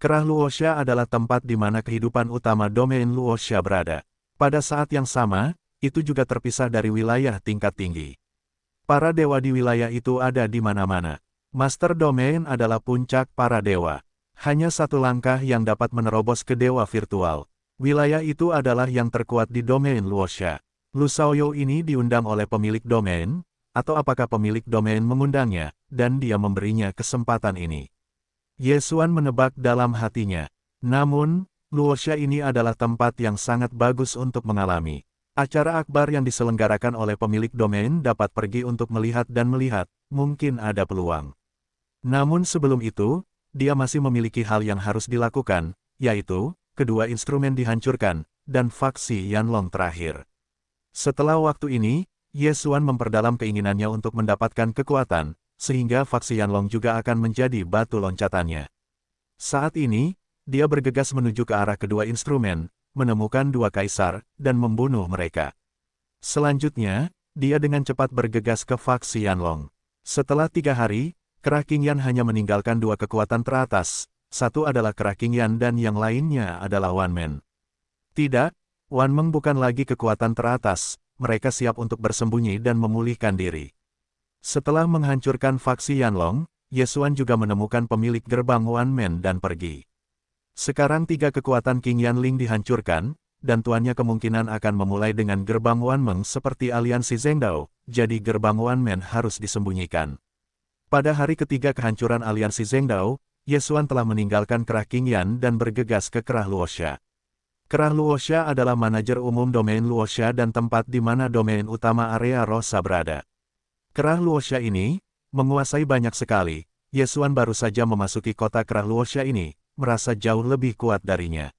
Kerah Luoxia adalah tempat di mana kehidupan utama Domain Luoxia berada. Pada saat yang sama, itu juga terpisah dari wilayah tingkat tinggi. Para dewa di wilayah itu ada di mana-mana. Master Domain adalah puncak para dewa. Hanya satu langkah yang dapat menerobos ke dewa virtual. Wilayah itu adalah yang terkuat di Domain Luoxia. Lu Xiaoyou ini diundang oleh pemilik domain, atau apakah pemilik domain mengundangnya, dan dia memberinya kesempatan ini. Ye Xuan menebak dalam hatinya. Namun, Luoxia ini adalah tempat yang sangat bagus untuk mengalami acara akbar yang diselenggarakan oleh pemilik domain dapat pergi untuk melihat dan melihat, mungkin ada peluang. Namun sebelum itu, dia masih memiliki hal yang harus dilakukan, yaitu, kedua instrumen dihancurkan, dan faksi Yanlong terakhir. Setelah waktu ini, Ye Xuan memperdalam keinginannya untuk mendapatkan kekuatan, sehingga faksi Yanlong juga akan menjadi batu loncatannya. Saat ini, dia bergegas menuju ke arah kedua instrumen, menemukan dua kaisar, dan membunuh mereka. Selanjutnya, dia dengan cepat bergegas ke faksi Yanlong. Setelah 3 hari, Kerah Qingyan hanya meninggalkan dua kekuatan teratas, satu adalah Kerah Qingyan dan yang lainnya adalah Wanmen. Tidak, Wanmeng bukan lagi kekuatan teratas, mereka siap untuk bersembunyi dan memulihkan diri. Setelah menghancurkan faksi Yanlong, Ye Xuan juga menemukan pemilik gerbang Wanmen dan pergi. Sekarang 3 kekuatan Qingyan Ling dihancurkan, dan tuannya kemungkinan akan memulai dengan gerbang Wanmeng seperti aliansi Zhengdao, jadi gerbang Wanmen harus disembunyikan. Pada hari ketiga kehancuran aliansi Zhengdao, Ye Xuan telah meninggalkan Kerah Qingyan dan bergegas ke Kerah Luoxia. Kerah Luoxia adalah manajer umum domain Luoxia dan tempat di mana domain utama area Rosa berada. Kerah Luoxia ini menguasai banyak sekali. Ye Xuan baru saja memasuki kota Kerah Luoxia ini, merasa jauh lebih kuat darinya.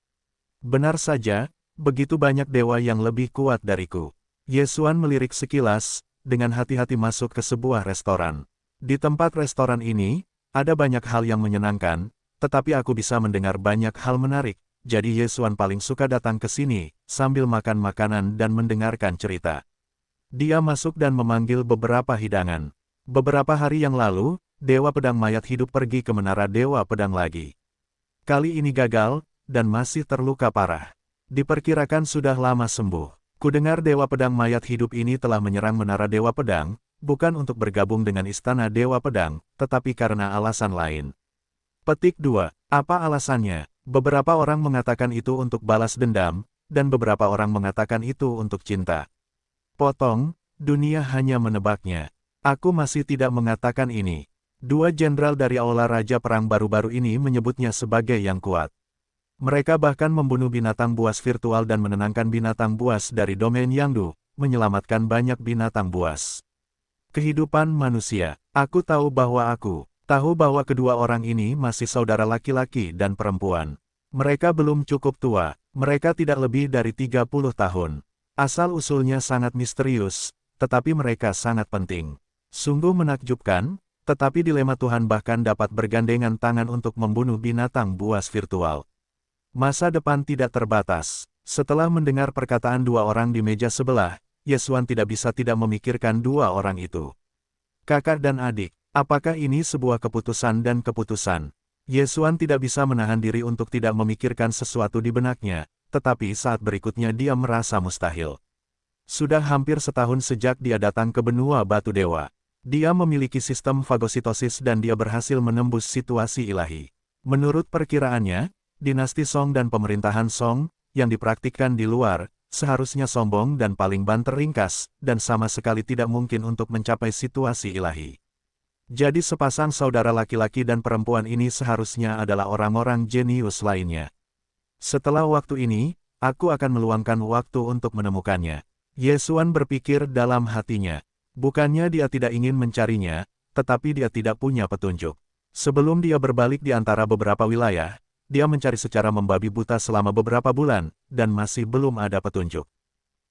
Benar saja, begitu banyak dewa yang lebih kuat dariku. Ye Xuan melirik sekilas, dengan hati-hati masuk ke sebuah restoran. Di tempat restoran ini, ada banyak hal yang menyenangkan, tetapi aku bisa mendengar banyak hal menarik, jadi Ye Xuan paling suka datang ke sini, sambil makan makanan dan mendengarkan cerita. Dia masuk dan memanggil beberapa hidangan. Beberapa hari yang lalu, Dewa Pedang Mayat hidup pergi ke Menara Dewa Pedang lagi. Kali ini gagal, dan masih terluka parah. Diperkirakan sudah lama sembuh. Kudengar Dewa Pedang Mayat hidup ini telah menyerang Menara Dewa Pedang, bukan untuk bergabung dengan Istana Dewa Pedang, tetapi karena alasan lain. Petik 2. Apa alasannya? Beberapa orang mengatakan itu untuk balas dendam, dan beberapa orang mengatakan itu untuk cinta. Potong, dunia hanya menebaknya. Aku masih tidak mengatakan ini. 2 jenderal dari Aula Raja Perang baru-baru ini menyebutnya sebagai yang kuat. Mereka bahkan membunuh binatang buas virtual dan menenangkan binatang buas dari domain Yangdu, menyelamatkan banyak binatang buas. Kehidupan manusia. Aku tahu bahwa kedua orang ini masih saudara laki-laki dan perempuan. Mereka belum cukup tua, mereka tidak lebih dari 30 tahun. Asal-usulnya sangat misterius, tetapi mereka sangat penting. Sungguh menakjubkan, tetapi dilema Tuhan bahkan dapat bergandengan tangan untuk membunuh binatang buas virtual. Masa depan tidak terbatas. Setelah mendengar perkataan dua orang di meja sebelah, Yesuan tidak bisa tidak memikirkan dua orang itu. Kakak dan adik, apakah ini sebuah keputusan dan keputusan? Yesuan tidak bisa menahan diri untuk tidak memikirkan sesuatu di benaknya, tetapi saat berikutnya dia merasa mustahil. Sudah hampir setahun sejak dia datang ke benua Batu Dewa. Dia memiliki sistem fagositosis dan dia berhasil menembus situasi ilahi. Menurut perkiraannya, dinasti Song dan pemerintahan Song, yang dipraktikkan di luar, seharusnya sombong dan paling banter ringkas, dan sama sekali tidak mungkin untuk mencapai situasi ilahi. Jadi sepasang saudara laki-laki dan perempuan ini seharusnya adalah orang-orang jenius lainnya. Setelah waktu ini, aku akan meluangkan waktu untuk menemukannya. Yesuan berpikir dalam hatinya. Bukannya dia tidak ingin mencarinya, tetapi dia tidak punya petunjuk. Sebelum dia berbalik di antara beberapa wilayah, dia mencari secara membabi buta selama beberapa bulan, dan masih belum ada petunjuk.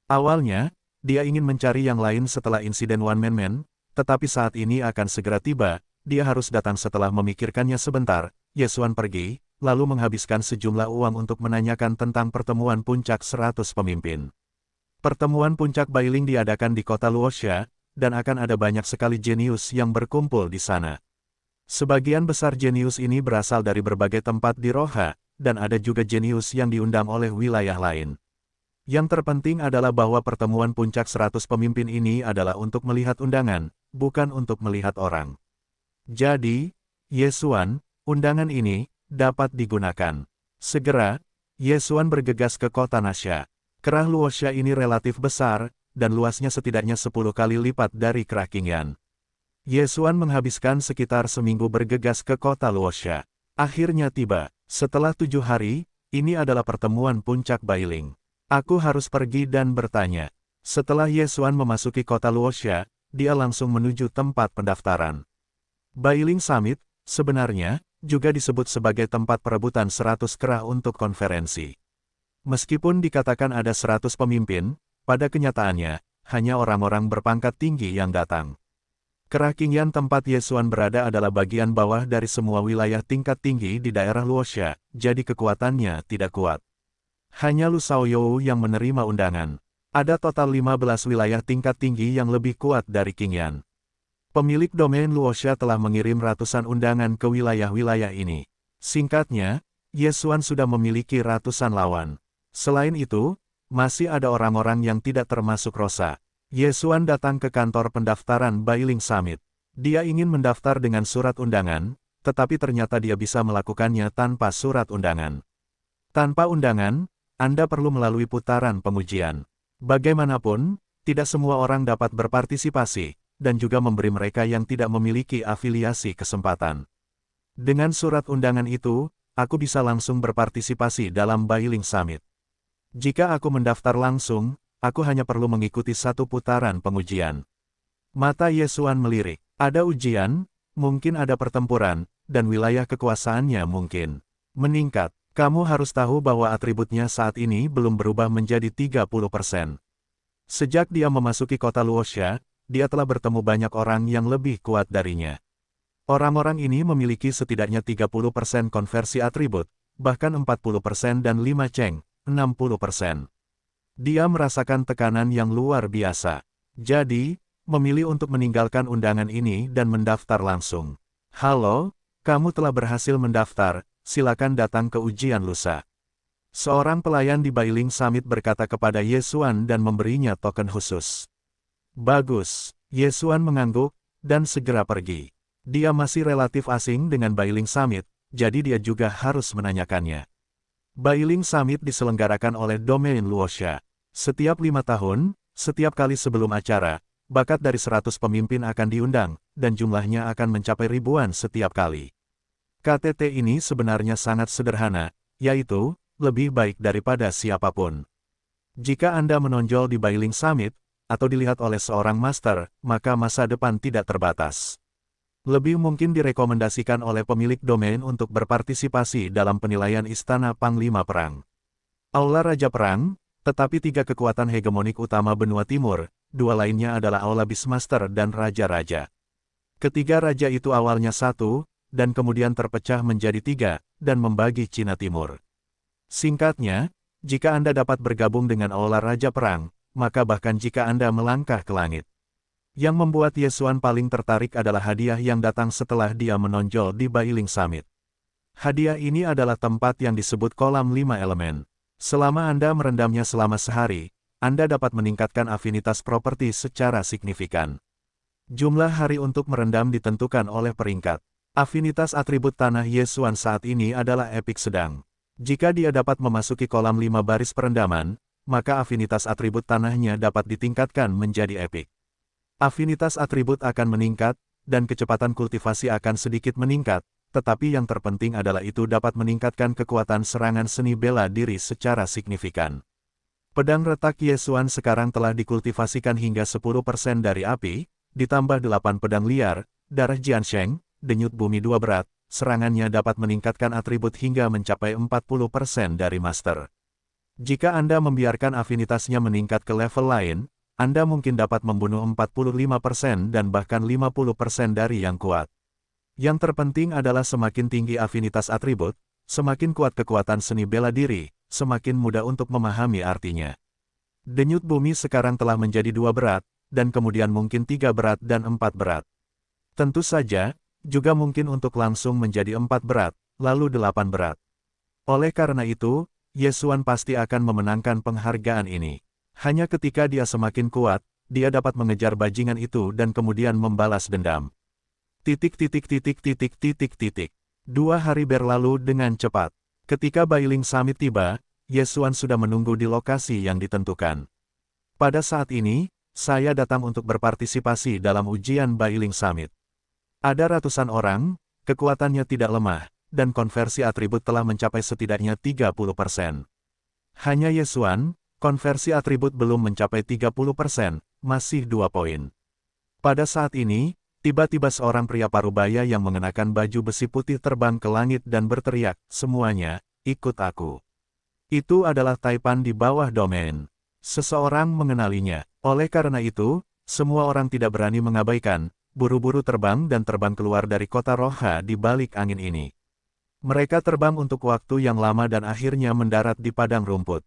Awalnya, dia ingin mencari yang lain setelah insiden One Man Man, tetapi saat ini akan segera tiba, dia harus datang setelah memikirkannya sebentar. Yesuan pergi, lalu menghabiskan sejumlah uang untuk menanyakan tentang pertemuan puncak 100 pemimpin. Pertemuan puncak Bailing diadakan di kota Luoxia, dan akan ada banyak sekali jenius yang berkumpul di sana. Sebagian besar jenius ini berasal dari berbagai tempat di Roha, dan ada juga jenius yang diundang oleh wilayah lain. Yang terpenting adalah bahwa pertemuan puncak 100 pemimpin ini adalah untuk melihat undangan, bukan untuk melihat orang. Jadi, Yesuan, undangan ini dapat digunakan. Segera, Yesuan bergegas ke kota Nasha. Kerah Luoxia ini relatif besar, dan luasnya setidaknya 10 kali lipat dari Kerah Qingyan. Yesuan menghabiskan sekitar seminggu bergegas ke kota Luoxia. Akhirnya tiba. Setelah 7 hari, ini adalah pertemuan puncak Bailing. Aku harus pergi dan bertanya. Setelah Yesuan memasuki kota Luoxia, dia langsung menuju tempat pendaftaran. Bailing Summit, sebenarnya, juga disebut sebagai tempat perebutan 100 kerah untuk konferensi. Meskipun dikatakan ada 100 pemimpin, pada kenyataannya, hanya orang-orang berpangkat tinggi yang datang. Kerah Qingyan tempat Yesuan berada adalah bagian bawah dari semua wilayah tingkat tinggi di daerah Luoxia, jadi kekuatannya tidak kuat. Hanya Lu Shaoyou yang menerima undangan. Ada total 15 wilayah tingkat tinggi yang lebih kuat dari Qingyan. Pemilik domain Luoxia telah mengirim ratusan undangan ke wilayah-wilayah ini. Singkatnya, Yesuan sudah memiliki ratusan lawan. Selain itu, masih ada orang-orang yang tidak termasuk Rosa. Yesuan datang ke kantor pendaftaran Bailing Summit. Dia ingin mendaftar dengan surat undangan, tetapi ternyata dia bisa melakukannya tanpa surat undangan. Tanpa undangan, Anda perlu melalui putaran pengujian. Bagaimanapun, tidak semua orang dapat berpartisipasi, dan juga memberi mereka yang tidak memiliki afiliasi kesempatan. Dengan surat undangan itu, aku bisa langsung berpartisipasi dalam Bailing Summit. Jika aku mendaftar langsung, aku hanya perlu mengikuti satu putaran pengujian. Mata Yesuan melirik. Ada ujian, mungkin ada pertempuran, dan wilayah kekuasaannya mungkin meningkat. Kamu harus tahu bahwa atributnya saat ini belum berubah menjadi 30%. Sejak dia memasuki kota Luoxia, dia telah bertemu banyak orang yang lebih kuat darinya. Orang-orang ini memiliki setidaknya 30% konversi atribut, bahkan 40% dan 5 Cheng, 60%. Dia merasakan tekanan yang luar biasa. Jadi, memilih untuk meninggalkan undangan ini dan mendaftar langsung. Halo, kamu telah berhasil mendaftar, silakan datang ke ujian lusa. Seorang pelayan di Bailing Summit berkata kepada Yesuan dan memberinya token khusus. Bagus, Yesuan mengangguk, dan segera pergi. Dia masih relatif asing dengan Bailing Summit, jadi dia juga harus menanyakannya. Bailing Summit diselenggarakan oleh domain Luoxia. Setiap 5 tahun, setiap kali sebelum acara, bakat dari 100 pemimpin akan diundang, dan jumlahnya akan mencapai ribuan setiap kali. KTT ini sebenarnya sangat sederhana, yaitu, lebih baik daripada siapapun. Jika Anda menonjol di Bailing Summit, atau dilihat oleh seorang master, maka masa depan tidak terbatas. Lebih mungkin direkomendasikan oleh pemilik domain untuk berpartisipasi dalam penilaian Istana Panglima Perang. Aula Raja Perang, tetapi 3 kekuatan hegemonik utama benua timur, 2 lainnya adalah Aula Beastmaster dan Raja-Raja. Ketiga raja itu awalnya 1, dan kemudian terpecah menjadi 3, dan membagi Cina Timur. Singkatnya, jika Anda dapat bergabung dengan Aula Raja Perang, maka bahkan jika Anda melangkah ke langit. Yang membuat Yesuan paling tertarik adalah hadiah yang datang setelah dia menonjol di Bailing Summit. Hadiah ini adalah tempat yang disebut kolam 5 elemen. Selama Anda merendamnya selama sehari, Anda dapat meningkatkan afinitas properti secara signifikan. Jumlah hari untuk merendam ditentukan oleh peringkat. Afinitas atribut tanah Yesuan saat ini adalah epik sedang. Jika dia dapat memasuki kolam 5 baris perendaman, maka afinitas atribut tanahnya dapat ditingkatkan menjadi epik. Afinitas atribut akan meningkat, dan kecepatan kultivasi akan sedikit meningkat, tetapi yang terpenting adalah itu dapat meningkatkan kekuatan serangan seni bela diri secara signifikan. Pedang retak Yesuan sekarang telah dikultivasikan hingga 10% dari api, ditambah 8 pedang liar, darah Jiansheng, denyut bumi 2 berat, serangannya dapat meningkatkan atribut hingga mencapai 40% dari master. Jika Anda membiarkan afinitasnya meningkat ke level lain, Anda mungkin dapat membunuh 45% dan bahkan 50% dari yang kuat. Yang terpenting adalah semakin tinggi afinitas atribut, semakin kuat kekuatan seni bela diri, semakin mudah untuk memahami artinya. Denyut bumi sekarang telah menjadi 2 berat, dan kemudian mungkin 3 berat dan 4 berat. Tentu saja, juga mungkin untuk langsung menjadi 4 berat, lalu 8 berat. Oleh karena itu, Yesuan pasti akan memenangkan penghargaan ini. Hanya ketika dia semakin kuat, dia dapat mengejar bajingan itu dan kemudian membalas dendam. 2 hari berlalu dengan cepat. Ketika Bailing Summit tiba, Yesuan sudah menunggu di lokasi yang ditentukan. Pada saat ini, saya datang untuk berpartisipasi dalam ujian Bailing Summit. Ada ratusan orang, kekuatannya tidak lemah, dan konversi atribut telah mencapai setidaknya 30%. Hanya Yesuan, konversi atribut belum mencapai 30%, masih 2 poin. Pada saat ini, tiba-tiba seorang pria parubaya yang mengenakan baju besi putih terbang ke langit dan berteriak, "Semuanya, ikut aku." Itu adalah Taipan di bawah domain. Seseorang mengenalinya. Oleh karena itu, semua orang tidak berani mengabaikan, buru-buru terbang dan terbang keluar dari kota Roha di balik angin ini. Mereka terbang untuk waktu yang lama dan akhirnya mendarat di padang rumput.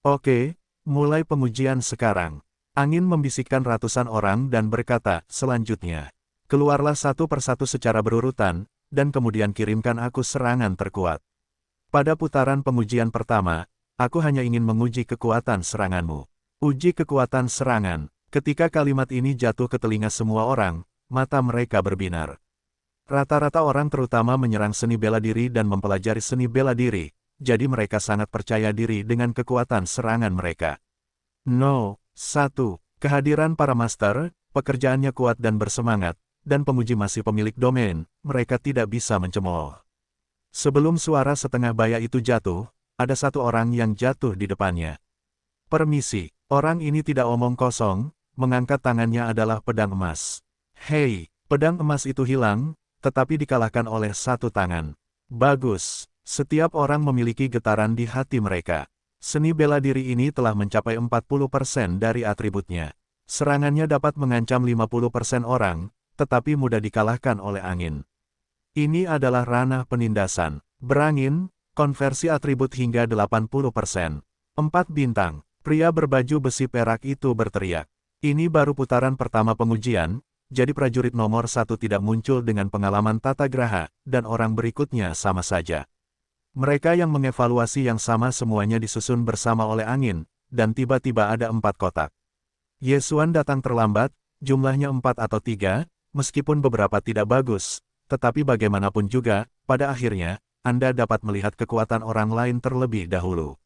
Oke, mulai pengujian sekarang. Angin membisikkan ratusan orang dan berkata, "Selanjutnya, keluarlah satu persatu secara berurutan, dan kemudian kirimkan aku serangan terkuat." Pada putaran pengujian pertama, aku hanya ingin menguji kekuatan seranganmu. Uji kekuatan serangan. Ketika kalimat ini jatuh ke telinga semua orang, mata mereka berbinar. Rata-rata orang terutama menyerang seni bela diri dan mempelajari seni bela diri, jadi mereka sangat percaya diri dengan kekuatan serangan mereka. No. 1. Kehadiran para master, pekerjaannya kuat dan bersemangat, dan penguji masih pemilik domain, mereka tidak bisa mencemooh. Sebelum suara setengah baya itu jatuh, ada satu orang yang jatuh di depannya. "Permisi." Orang ini tidak omong kosong, mengangkat tangannya adalah pedang emas. Hei, pedang emas itu hilang, tetapi dikalahkan oleh satu tangan. Bagus. Setiap orang memiliki getaran di hati mereka. Seni bela diri ini telah mencapai 40% dari atributnya. Serangannya dapat mengancam 50% orang, tetapi mudah dikalahkan oleh angin. Ini adalah ranah penindasan. Berangin, konversi atribut hingga 80%. 4 bintang. Pria berbaju besi perak itu berteriak. Ini baru putaran pertama pengujian, jadi prajurit nomor 1 tidak muncul dengan pengalaman tata graha, dan orang berikutnya sama saja. Mereka yang mengevaluasi yang sama semuanya disusun bersama oleh angin, dan tiba-tiba ada 4 kotak. Yesuan datang terlambat, jumlahnya 4 atau 3, meskipun beberapa tidak bagus, tetapi bagaimanapun juga, pada akhirnya, Anda dapat melihat kekuatan orang lain terlebih dahulu.